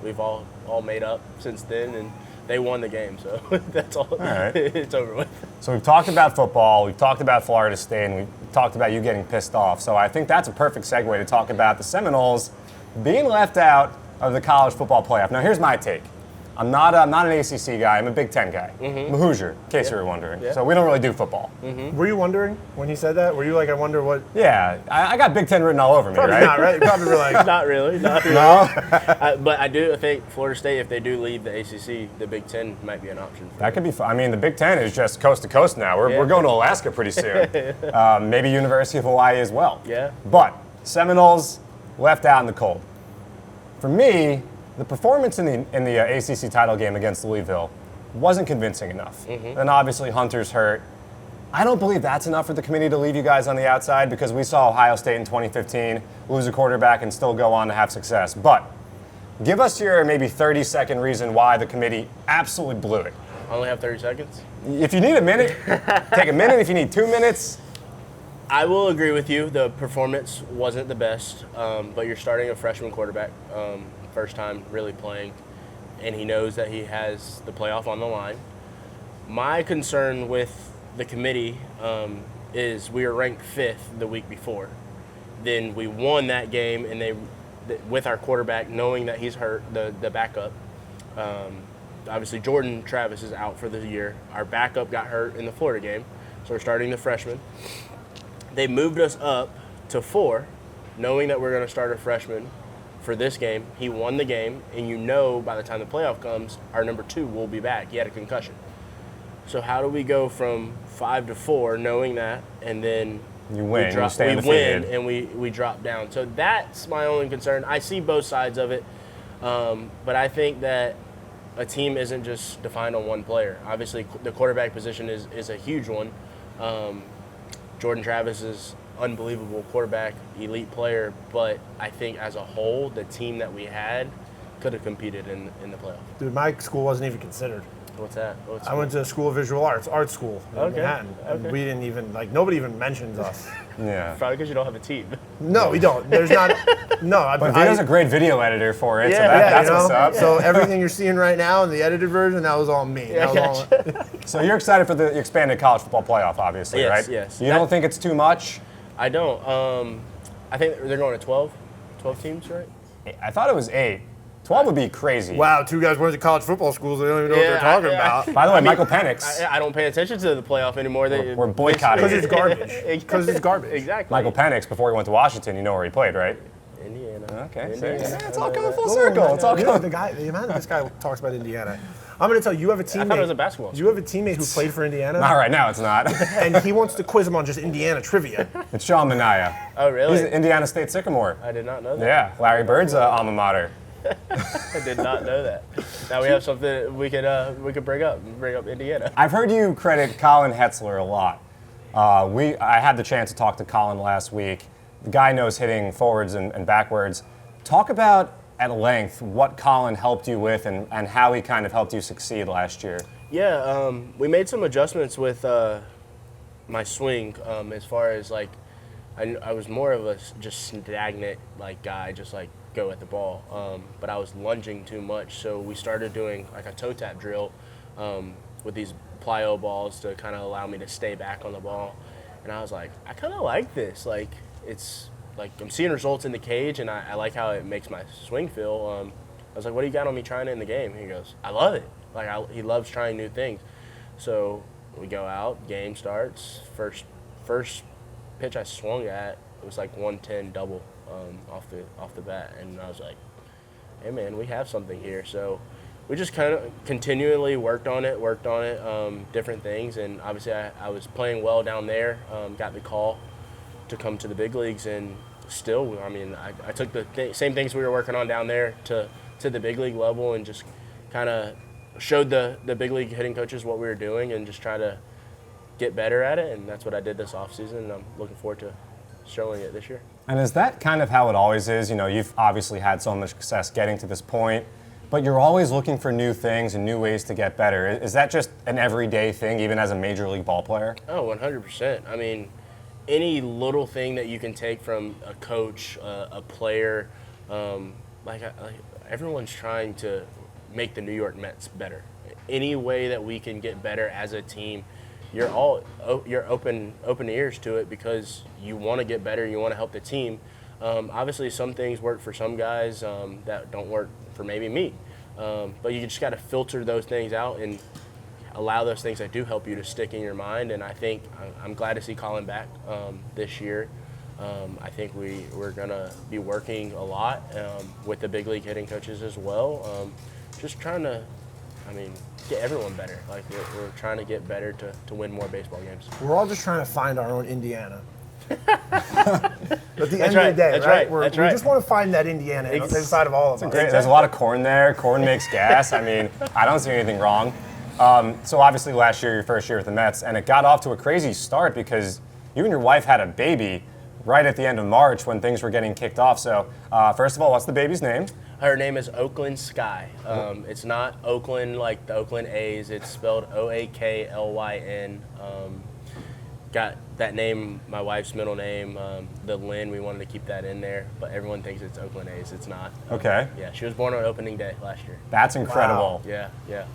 We've all made up since then, and they won the game, so that's all. All right. It's over with. So we've talked about football, we've talked about Florida State, and we've talked about you getting pissed off. So I think that's a perfect segue to talk about the Seminoles being left out of the college football playoff. Now here's my take. I'm not an ACC guy. I'm a Big Ten guy. I'm a Hoosier, in case you were wondering. Yeah. So we don't really do football. Were you wondering when he said that? Were you like, I wonder what? Yeah, I got Big Ten written all over me, Probably right? not, right? You probably were like, Not really. No? But I do think Florida State, if they do leave the ACC, the Big Ten might be an option. That could be fun. The Big Ten is just coast to coast now. We're going to Alaska pretty soon. Maybe University of Hawaii as well. Yeah. But Seminoles left out in the cold. For me, the performance in the ACC title game against Louisville wasn't convincing enough. Then obviously Hunter's hurt. I don't believe that's enough for the committee to leave you guys on the outside, because we saw Ohio State in 2015 lose a quarterback and still go on to have success. But Give us your maybe 30-second reason why the committee absolutely blew it. I only have 30 seconds. If you need a minute, take a minute. If you need 2 minutes. I will agree with you. The performance wasn't the best, but you're starting a freshman quarterback, first time really playing, and he knows that he has the playoff on the line. My concern with the committee is we were ranked 5th the week before. Then we won that game, and with our quarterback knowing that he's hurt, the backup. Obviously, Jordan Travis is out for the year. Our backup got hurt in the Florida game, so we're starting the freshman. They moved us up to 4, knowing that we're going to start a freshman for this game. He won the game, and by the time the playoff comes, our number 2 will be back. He had a concussion. So how do we go from 5 to 4, knowing that, and then You win, we you stay win undefeated. and we drop down? So that's my only concern. I see both sides of it, but I think that a team isn't just defined on one player. Obviously, the quarterback position is a huge one. Jordan Travis is unbelievable quarterback, elite player, but I think as a whole, the team that we had could have competed in the playoff. Dude, my school wasn't even considered. What's that? I went to School of Visual Arts, art school in Okay, Manhattan. And okay. we didn't even, nobody even mentions us. Yeah. Probably because you don't have a team. No, we don't. There's not, no. But Vito's a great video editor for it, so Yeah, that's what's up. So everything you're seeing right now in the edited version, that was all me. Yeah, That was all, So you're excited for the expanded college football playoff, obviously, Yes, right? yes. You don't think it's too much? I don't. I think they're going to 12 teams, right? I thought it was 8. 12 would be crazy. wow, 2 guys went to college football schools. They don't even know what they're talking about. By the way, Michael Penix. I don't pay attention to the playoff anymore. We're boycotting Because it. it's garbage. Because it's garbage. Exactly. Michael Penix, before he went to Washington, you know where he played, right? Indiana. Okay, Indiana. see? It's all coming full Oh, circle. It's all you know, coming. the amount this guy talks about Indiana. I'm going to tell you, you have a teammate. I thought it was a basketball. You have a teammate who played for Indiana, Not right now, it's not. and he wants to quiz him on just Indiana trivia. It's Sean Minaya. Oh, really? He's at Indiana State Sycamore. I did not know that. Yeah, Larry Bird's alma mater. I did not know that. Now we have something we could bring up Indiana. I've heard you credit Colin Hetzler a lot. I had the chance to talk to Colin last week. The guy knows hitting forwards and backwards. Talk about at length what Colin helped you with and how he kind of helped you succeed last year. Yeah, we made some adjustments with my swing as far as like I was more of a just stagnant like guy, just like go at the ball, but I was lunging too much, so we started doing like a toe tap drill with these plyo balls to kind of allow me to stay back on the ball, and I was like, I kind of like this, like it's like I'm seeing results in the cage, and I like how it makes my swing feel. I was like, what do you got on me trying it in the game? He goes, I love it. Like he loves trying new things. So we go out, game starts. First pitch I swung at, it was like 110 double off the bat, and I was like, hey man, we have something here. So we just kind of continually worked on it, different things, and obviously I was playing well down there, got the call to come to the big leagues, and still, I mean, I took the same things we were working on down there to the big league level, and just kind of showed the big league hitting coaches what we were doing and just try to get better at it, and that's what I did this offseason, and I'm looking forward to showing it this year. And is that kind of how it always is? You know, you've obviously had so much success getting to this point, but you're always looking for new things and new ways to get better. Is that just an everyday thing, even as a major league ball player? Oh, 100%. I mean, any little thing that you can take from a coach, a player, like everyone's trying to make the New York Mets better. Any way that we can get better as a team, you're open ears to it because you want to get better, you want to help the team. Obviously, some things work for some guys that don't work for maybe me, but you just got to filter those things out and allow those things that do help you to stick in your mind. And I think I'm glad to see Colin back this year. I think we're going to be working a lot with the big league hitting coaches as well, just trying to, get everyone better. Like we're trying to get better to win more baseball games. We're all just trying to find our own Indiana. At the end of the day, That's right? right. We just want to find that Indiana inside of all of us. Great. There's a lot of corn there. Corn makes gas. I mean, I don't see anything wrong. So obviously last year, your first year with the Mets, and it got off to a crazy start because you and your wife had a baby right at the end of March when things were getting kicked off. So first of all, what's the baby's name? Her name is Oakland Sky. It's not Oakland like the Oakland A's. It's spelled Oaklyn. Got that name, my wife's middle name, the Lynn, we wanted to keep that in there, but everyone thinks it's Oakland A's. It's not. Okay. Yeah, she was born on opening day last year. That's incredible. Yeah.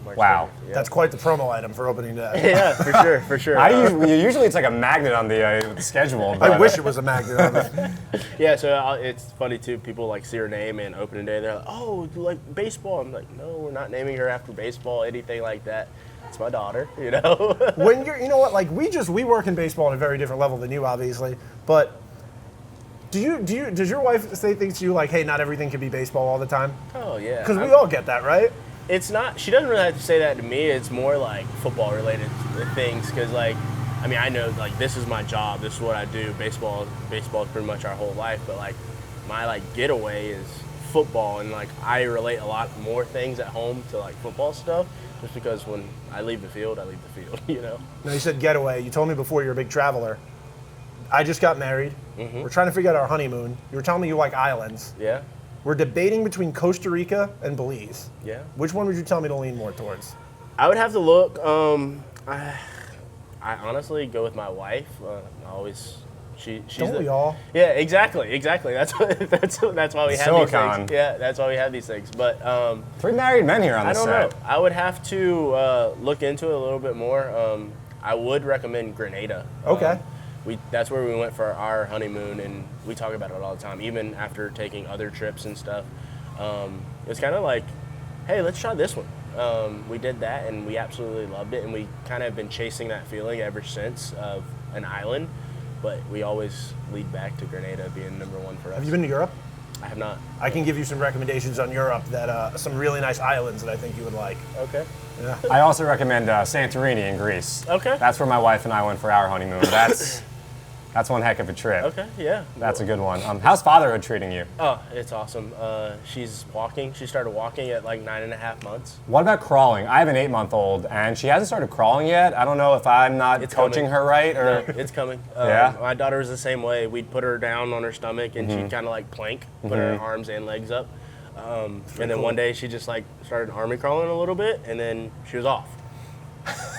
March Wow. 30th, yeah. That's quite the promo item for opening day. Yeah, for sure. Usually it's like a magnet on the schedule. I But, wish it was a magnet on it. Yeah, so it's funny too. People like see her name and opening day, they're like, "Oh, like baseball." I'm like, "No, we're not naming her after baseball, anything like that. It's my daughter, you know." When you know what, like we work in baseball at a very different level than you, obviously. But does your wife say things to you like, "Hey, not everything can be baseball all the time"? Oh yeah. Because we all get that, right? It's not. She doesn't really have to say that to me. It's more like football related things. Because like, I mean, I know like this is my job. This is what I do. Baseball is pretty much our whole life. But like, my like getaway is football, and like I relate a lot more things at home to like football stuff. Just because when I leave the field, I leave the field. You know. Now you said getaway. You told me before you're a big traveler. I just got married. Mm-hmm. We're trying to figure out our honeymoon. You were telling me you like islands. Yeah. We're debating between Costa Rica and Belize. Yeah. Which one would you tell me to lean more towards? I would have to look. I honestly go with my wife. She's Don't we all? Yeah, exactly. That's why we have Silicon. these things. Yeah, that's why we have these things. But 3 married men here on I the don't set. know. I would have to look into it a little bit more. I would recommend Grenada. Okay. That's where we went for our honeymoon, and we talk about it all the time, even after taking other trips and stuff. It was kind of like, hey, let's try this one. We did that, and we absolutely loved it, and we kind of have been chasing that feeling ever since of an island, but we always lead back to Grenada being number one for us. Have you been to Europe? I have not. I can give you some recommendations on Europe that some really nice islands that I think you would like. Okay. Yeah. I also recommend Santorini in Greece. Okay. That's where my wife and I went for our honeymoon. That's one heck of a trip. Okay, yeah. That's a good one. How's fatherhood treating you? Oh, it's awesome. She's walking. She started walking at like 9.5 months. What about crawling? I have an 8-month-old, and she hasn't started crawling yet. I don't know if I'm not It's coaching coming. her right or. No, it's coming. Yeah? My daughter was the same way. We'd put her down on her stomach, and she'd kind of like plank, put her arms and legs up. And then one day she just like started army crawling a little bit, and then she was off.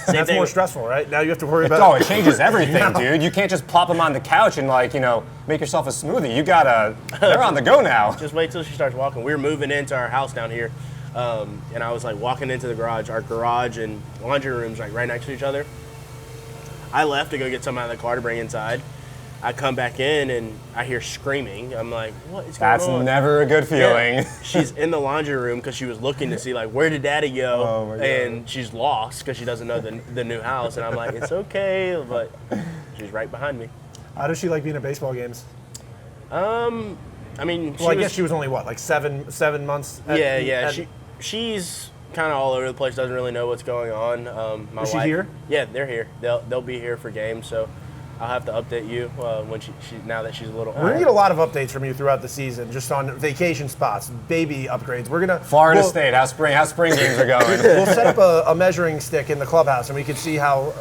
That's more stressful, right? Now you have to worry about. Oh, it changes everything, dude. You can't just plop them on the couch and make yourself a smoothie. They're on the go now. Just wait till she starts walking. We were moving into our house down here, and I was like walking into the garage. Our garage and laundry room's like right next to each other. I left to go get something out of the car to bring inside. I come back in and I hear screaming. I'm like, what is going That's on? never a good feeling. Yeah. She's in the laundry room because she was looking to see like, where did Daddy go? Oh my God. And she's lost because she doesn't know the new house. And I'm like, it's okay, but she's right behind me. How does she like being at baseball games? I mean, Well, I guess she was only what, like seven months. She's kind of all over the place. Doesn't really know what's going on. My Is she wife, here? Yeah, they're here. They'll be here for games. So I'll have to update you when she now that she's a little. We're gonna get a lot of updates from you throughout the season, just on vacation spots, baby upgrades. We're gonna Florida State, how spring games are going. We'll set up a measuring stick in the clubhouse, and we can see how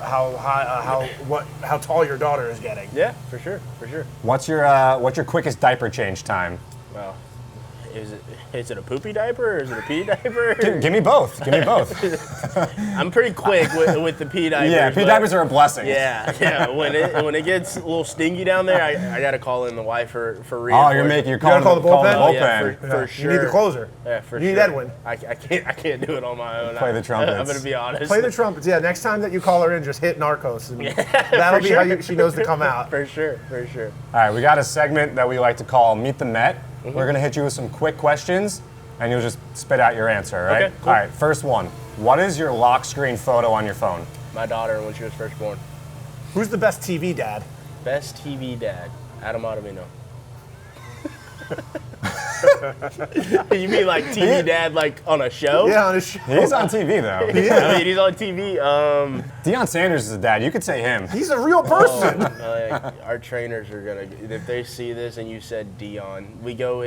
tall your daughter is getting. Yeah, for sure. What's your quickest diaper change time? Well, is it a poopy diaper or is it a pee diaper? Give me both. I'm pretty quick with the pee diapers. Yeah, pee diapers are a blessing. Yeah. When it gets a little stingy down there, I gotta call in the wife for real. Oh, you're calling call the bullpen? Oh, yeah, for sure. You need the closer. Yeah, for You need sure. Edwin. I can't do it on my own. Play the trumpets. I'm gonna be honest. Play the trumpets. Yeah, next time that you call her in, just hit Narcos, and that'll be how she knows to come out. For sure. All right, we got a segment that we like to call Meet the Met. Mm-hmm. We're going to hit you with some quick questions, and you'll just spit out your answer, all right? Okay, cool. All right, first one. What is your lock screen photo on your phone? My daughter when she was first born. Who's the best TV dad? Best TV dad, Adam Ottavino. You mean like TV dad, like on a show? Yeah, on his show. He's on TV, though. I mean, he's on TV. Deion Sanders is a dad. You could say him. He's a real person. Our trainers are gonna, if they see this and you said Dion, we go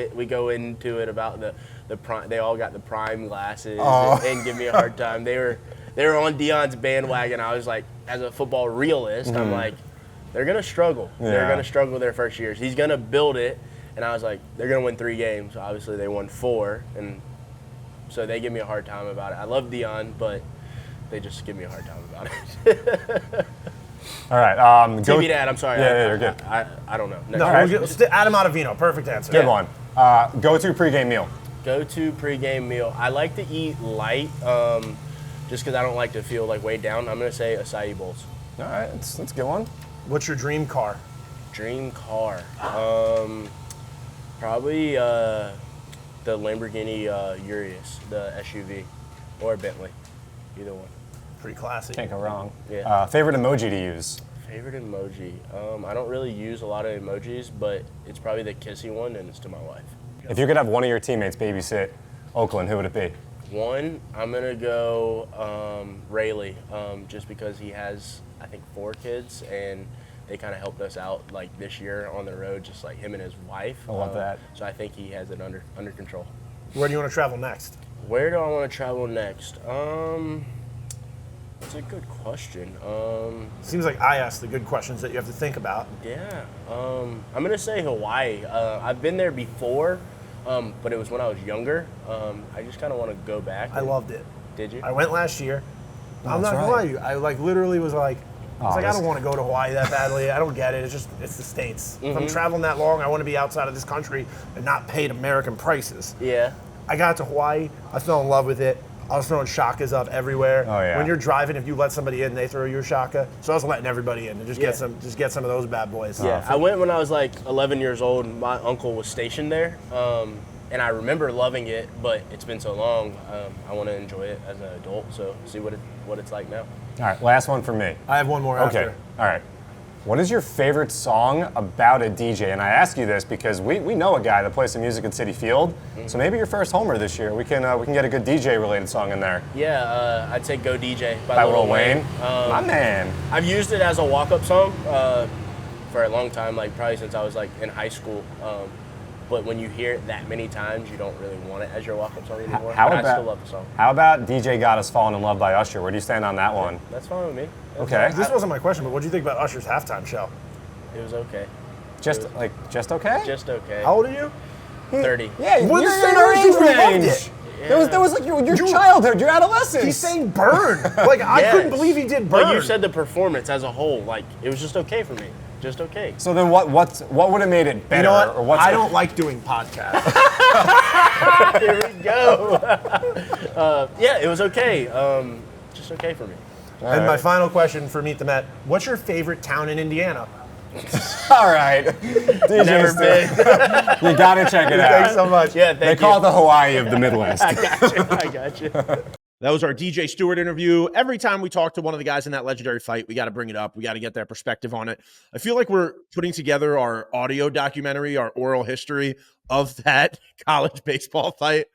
into it about the prime. They all got the prime glasses and give me a hard time. They were on Dion's bandwagon. I was like, as a football realist, I'm like, they're going to struggle. Yeah. They're going to struggle their first years. He's going to build it. And I was like, they're going to win 3 games. Obviously, they won 4. And so they give me a hard time about it. I love Dion, but they just give me a hard time about it. All right. TV Dad, I'm sorry. Yeah, you're good. I don't know. Next No, question. Adam Ottavino, perfect answer. Good one. Go-to pregame meal. Go-to pregame meal. I like to eat light just because I don't like to feel like weighed down. I'm going to say acai bowls. All right, that's a good one. What's your dream car? Dream car. Probably the Lamborghini Urus, the SUV, or Bentley. Either one. Pretty classy. Can't go wrong. Yeah. Favorite emoji to use? Favorite emoji. I don't really use a lot of emojis, but it's probably the kissy one, and it's to my wife. If you could have one of your teammates babysit Oakland, who would it be? One, I'm going to go Rayleigh, just because he has, I think, 4 kids, and they kind of helped us out like this year on the road, just like him and his wife. I love that. So I think he has it under control. Where do you want to travel next? Where do I want to travel next? That's a good question. Seems like I asked the good questions that you have to think about. Yeah. I'm going to say Hawaii. I've been there before, but it was when I was younger. I just kind of want to go back. I loved it. Did you? I went last year. I'm not that's gonna lie right. to you. I literally was like, I this- don't want to go to Hawaii that badly. I don't get it. It's the States. If Mm-hmm. I'm traveling that long, I want to be outside of this country and not paid American prices. Yeah. I got to Hawaii. I fell in love with it. I was throwing shakas up everywhere. Oh, yeah. When you're driving, if you let somebody in, they throw you a shaka. So I was letting everybody in and just Yeah. get some of those bad boys. Yeah, I went when I was like 11 years old. My uncle was stationed there, and I remember loving it. But it's been so long. I want to enjoy it as an adult. So see what it's like now. All right, last one for me. I have one more Okay. after. All right. What is your favorite song about a DJ? And I ask you this because we know a guy that plays some music at Citi Field. So maybe your first homer this year, we can get a good DJ related song in there. Yeah, I'd say "Go DJ" By Lil Wayne. Um, My man. I've used it as a walk-up song for a long time, like probably since I was like in high school. But when you hear it that many times, you don't really want it as your walk-up song anymore. How but about- I still love the song. How about DJ Got Us Falling in Love by Usher? Where do you stand on that one? That's fine with me. That's Okay. fine. This wasn't my question, but what do you think about Usher's halftime show? It was okay. Just okay? Just okay. How old are you? 30. Yeah, We're the you're same in our age, age we loved range. it. That was like your childhood, your adolescence. He's saying burn. Like, I couldn't Yes. believe he did burn. But you said the performance as a whole, like it was just okay for me. Just okay. So then what would have made it better? You know what? Or what's I don't like doing podcasts. Here we go. Yeah, it was okay. Just okay for me. And my final question for Meet the Met, what's your favorite town in Indiana? All right. DJ Never Stewart, been. you gotta check it out. Thanks so much. Yeah, They thank call it you. the Hawaii of the Midwest. I got you. That was our DJ Stewart interview. Every time we talk to one of the guys in that legendary fight, we got to bring it up. We got to get their perspective on it. I feel like we're putting together our audio documentary, our oral history of that college baseball fight.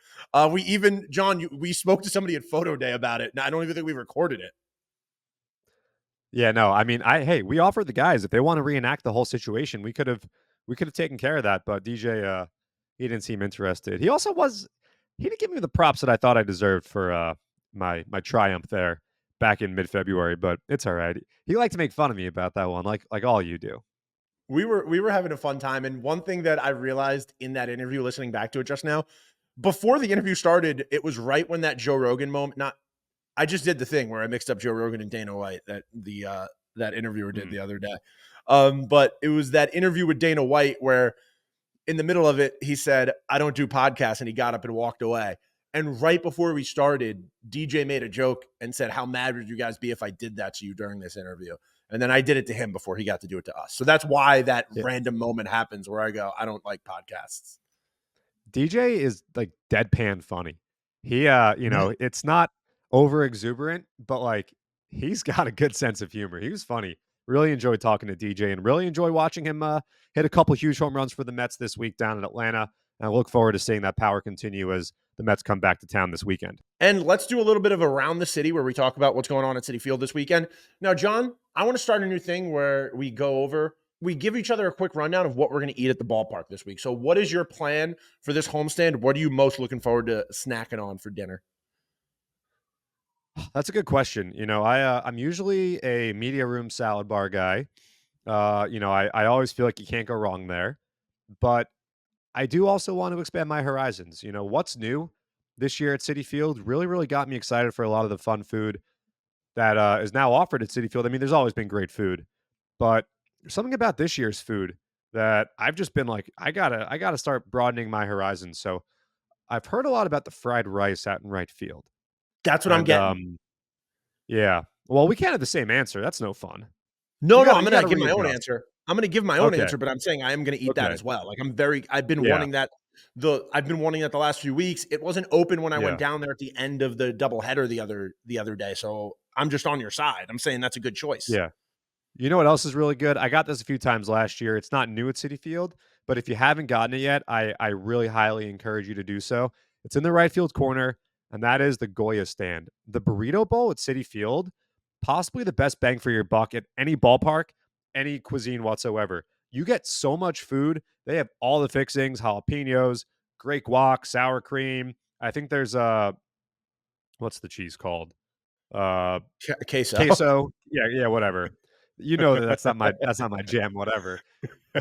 John, we spoke to somebody at Photo Day about it. Now, I don't even think we recorded it. Yeah, no, I mean, we offered the guys if they want to reenact the whole situation, we could have taken care of that, but DJ, he didn't seem interested. He didn't give me the props that I thought I deserved for my triumph there back in mid-February, but it's all right. He liked to make fun of me about that one, like all you do. We were having a fun time, and one thing that I realized in that interview, listening back to it just now, before the interview started, it was right when that Joe Rogan moment. I just did the thing where I mixed up Joe Rogan and Dana White that that interviewer did the other day. But it was that interview with Dana White where in the middle of it, he said, "I don't do podcasts," and he got up and walked away. And right before we started, DJ made a joke and said, "How mad would you guys be if I did that to you during this interview?" And then I did it to him before he got to do it to us. So that's why that random moment happens where I go, "I don't like podcasts." DJ is like deadpan funny. He, it's not over exuberant, but like he's got a good sense of humor. He was funny. Really enjoyed talking to DJ and really enjoy watching him hit a couple huge home runs for the Mets this week down in Atlanta. And I look forward to seeing that power continue as the Mets come back to town this weekend. And let's do a little bit of Around the City where we talk about what's going on at Citi Field this weekend. Now, John, I want to start a new thing where we give each other a quick rundown of what we're going to eat at the ballpark this week. So what is your plan for this homestand? What are you most looking forward to snacking on for dinner? That's a good question. I'm usually a media room salad bar guy. I always feel like you can't go wrong there. But I do also want to expand my horizons. What's new this year at Citi Field really, really got me excited for a lot of the fun food that is now offered at Citi Field. I mean, there's always been great food, but there's something about this year's food that I've just been like, I gotta start broadening my horizons. So I've heard a lot about the fried rice out in right field. That's what I'm And getting. yeah. Well, we can't have the same answer. That's no fun. No, You no, gotta I'm you gonna gotta give my own readjust. answer. I'm gonna give my own Okay. answer, but I'm saying I am gonna eat that Okay. as well. Like I've been Yeah. wanting that. I've been wanting that the last few weeks. It wasn't open when I went Yeah. down there at the end of the doubleheader the other day. So I'm just on your side. I'm saying that's a good choice. Yeah. You know what else is really good? I got this a few times last year. It's not new at Citi Field, but if you haven't gotten it yet, I really highly encourage you to do so. It's in the right field corner, and that is the Goya stand. The Burrito Bowl at Citi Field, possibly the best bang for your buck at any ballpark, any cuisine whatsoever. You get so much food. They have all the fixings, jalapenos, great guac, sour cream. I think there's what's the cheese called? Uh Queso. Queso. Yeah, yeah, whatever. You know that's not my jam, whatever.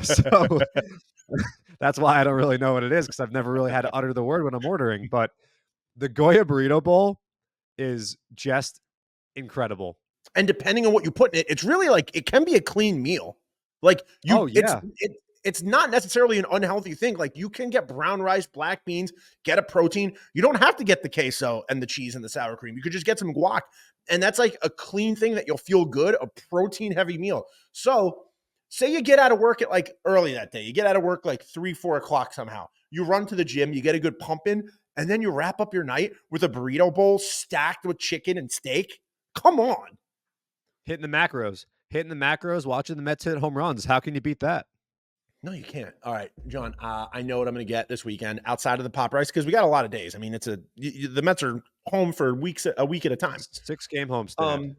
So that's why I don't really know what it is because I've never really had to utter the word when I'm ordering. But the Goya Burrito Bowl is just incredible. And depending on what you put in it, it's really like it can be a clean meal. Like Oh yeah. it's not necessarily an unhealthy thing. Like you can get brown rice, black beans, get a protein. You don't have to get the queso and the cheese and the sour cream. You could just get some guac. And that's like a clean thing that you'll feel good, a protein heavy meal. So say you get out of work at like early that day. You get out of work like 3-4 o'clock somehow. You run to the gym, you get a good pump in, and then you wrap up your night with a burrito bowl stacked with chicken and steak. Come on. Hitting the macros, watching the Mets hit home runs. How can you beat that? No, you can't. All right, John, I know what I'm going to get this weekend outside of the pop rice because we got a lot of days. I mean, the Mets are home for a week at a time. 6-game homestand.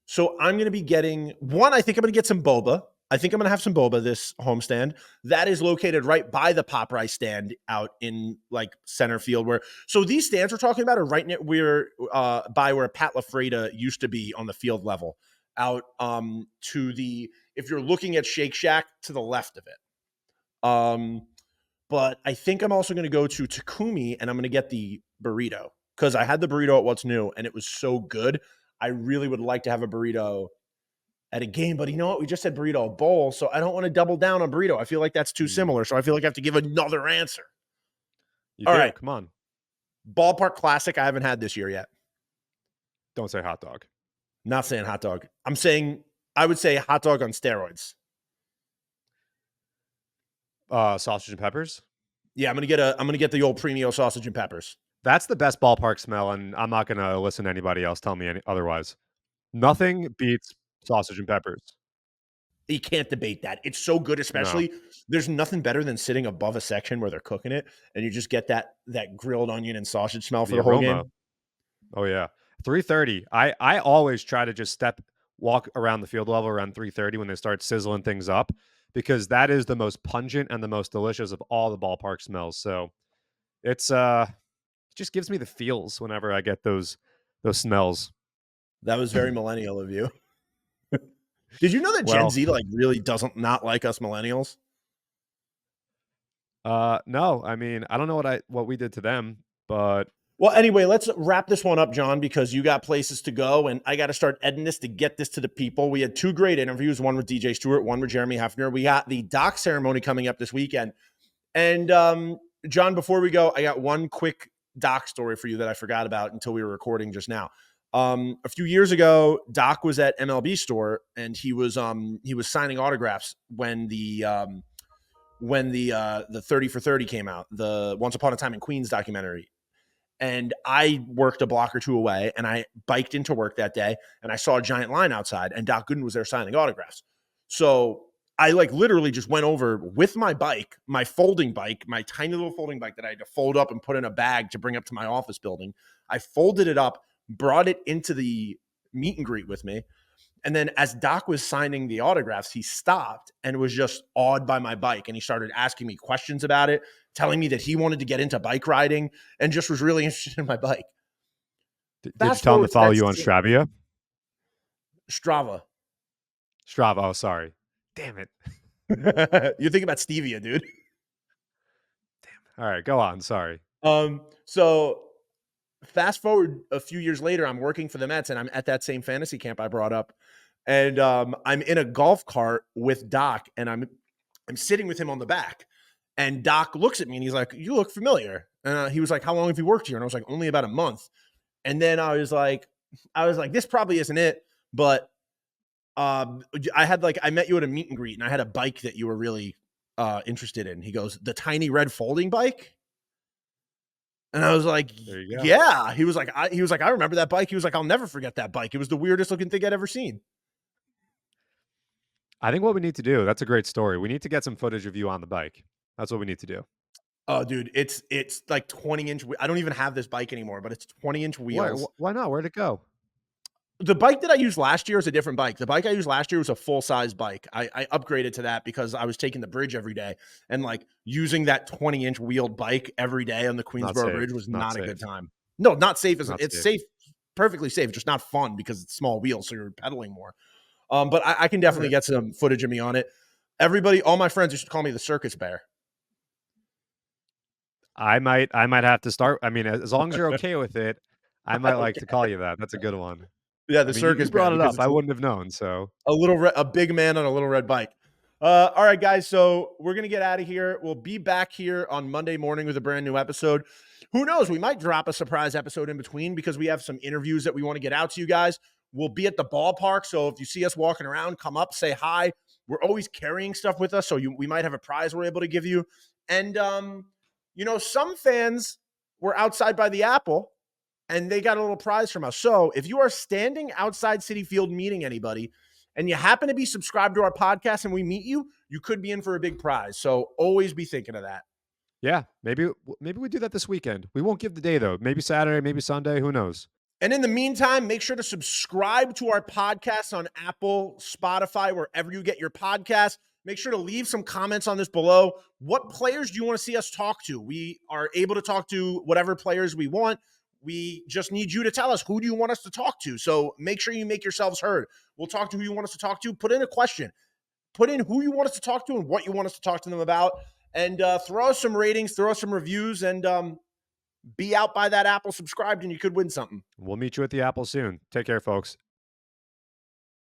So I'm going to be getting one. I think I'm going to get some boba. I think I'm going to have some boba this homestand. That is located right by the pop rice stand out in like center field. So these stands we're talking about are right near by where Pat LaFreda used to be on the field level. Out to the if you're looking at Shake Shack to the left of it. But I think I'm also going to go to Takumi and I'm going to get the burrito because I had the burrito at What's New and it was so good. I really would like to have a burrito at a game, but you know what? We just said burrito bowl, so I don't want to double down on burrito. I feel like that's too similar, so I feel like I have to give another answer. You All do. right. Come on. Ballpark classic I haven't had this year yet. Don't say hot dog. Not saying hot dog. I would say hot dog on steroids. Sausage and peppers. Yeah, I'm gonna get the old premio sausage and peppers. That's the best ballpark smell, and I'm not gonna listen to anybody else tell me otherwise. Nothing beats sausage and peppers. You can't debate that. It's so good, especially there's nothing better than sitting above a section where they're cooking it and you just get that grilled onion and sausage smell for the whole game. Oh yeah. 3:30. I always try to just walk around the field level around 3:30 when they start sizzling things up because that is the most pungent and the most delicious of all the ballpark smells. So it's it just gives me the feels whenever I get those smells. That was very millennial of you. Did you know that Gen Z like really doesn't not like us millennials? No, I mean, I don't know what we did to them, but well, anyway, let's wrap this one up, John, because you got places to go and I got to start editing this to get this to the people. We had 2 great interviews, one with DJ Stewart, one with Jeremy Hefner. We got the doc ceremony coming up this weekend. And John, before we go, I got one quick doc story for you that I forgot about until we were recording just now. A few years ago, Doc was at MLB Store and he was signing autographs when the 30 for 30 came out, the Once Upon a Time in Queens documentary. And I worked a block or two away and I biked into work that day and I saw a giant line outside and Doc Gooden was there signing autographs. So I like literally just went over with my bike, my folding bike, my tiny little folding bike that I had to fold up and put in a bag to bring up to my office building. I folded it up, brought it into the meet and greet with me. And then as Doc was signing the autographs, he stopped and was just awed by my bike. And he started asking me questions about it, telling me that he wanted to get into bike riding and just was really interested in my bike. Did you tell him to follow you on Strava? Strava. Oh, sorry. Damn it. You're thinking about stevia, dude. All right, go on. Sorry. So fast forward a few years later, I'm working for the Mets, and I'm at that same fantasy camp I brought up, and I'm in a golf cart with Doc, and I'm sitting with him on the back, and Doc looks at me and he's like, "You look familiar." And he was like, "How long have you worked here?" And I was like, "Only about a month." And then I was like, "This probably isn't it," but I met you at a meet and greet, and I had a bike that you were really interested in. He goes, "The tiny red folding bike." And I was like, There you go. "Yeah." He was like, "I remember that bike." He was like, "I'll never forget that bike. It was the weirdest looking thing I'd ever seen." I think what we need to do, that's a great story. We need to get some footage of you on the bike. That's what we need to do. Oh, dude, it's like 20-inch. I don't even have this bike anymore, but it's 20-inch wheels. Why not? Where'd it go? The bike that I used last year is a different bike. The bike I used last year was a full-size bike. I upgraded to that because I was taking the bridge every day, and like using that 20-inch wheeled bike every day on the Queensboro Bridge was not a good time. No, not safe. It's safe, perfectly safe, just not fun because it's small wheels, so you're pedaling more. But I can definitely get some footage of me on it. Everybody, all my friends used to call me the circus bear. I might have to start. I mean, as long as you're okay with it, I might like to call you that. That's a good one. Yeah, I mean, circus you brought bear, it up. I wouldn't have known. So a big man on a little red bike. All right, guys. So we're gonna get out of here. We'll be back here on Monday morning with a brand new episode. Who knows? We might drop a surprise episode in between because we have some interviews that we want to get out to you guys. We'll be at the ballpark, so if you see us walking around, come up, say hi. We're always carrying stuff with us, so we might have a prize we're able to give you. And some fans were outside by the Apple, and they got a little prize from us. So if you are standing outside Citi Field meeting anybody, and you happen to be subscribed to our podcast and we meet you, you could be in for a big prize. So always be thinking of that. yeah, maybe we do that this weekend. We won't give the day though. Maybe Saturday, maybe Sunday. Who knows? And in the meantime, make sure to subscribe to our podcast on Apple, Spotify, wherever you get your podcasts. Make sure to leave some comments on this below. What players do you want to see us talk to? We are able to talk to whatever players we want. We just need you to tell us, who do you want us to talk to? So make sure you make yourselves heard. We'll talk to who you want us to talk to. Put in a question. Put in who you want us to talk to and what you want us to talk to them about. And throw us some ratings, throw us some reviews, and be out by that Apple subscribed, and you could win something. We'll meet you at the Apple soon. Take care, folks.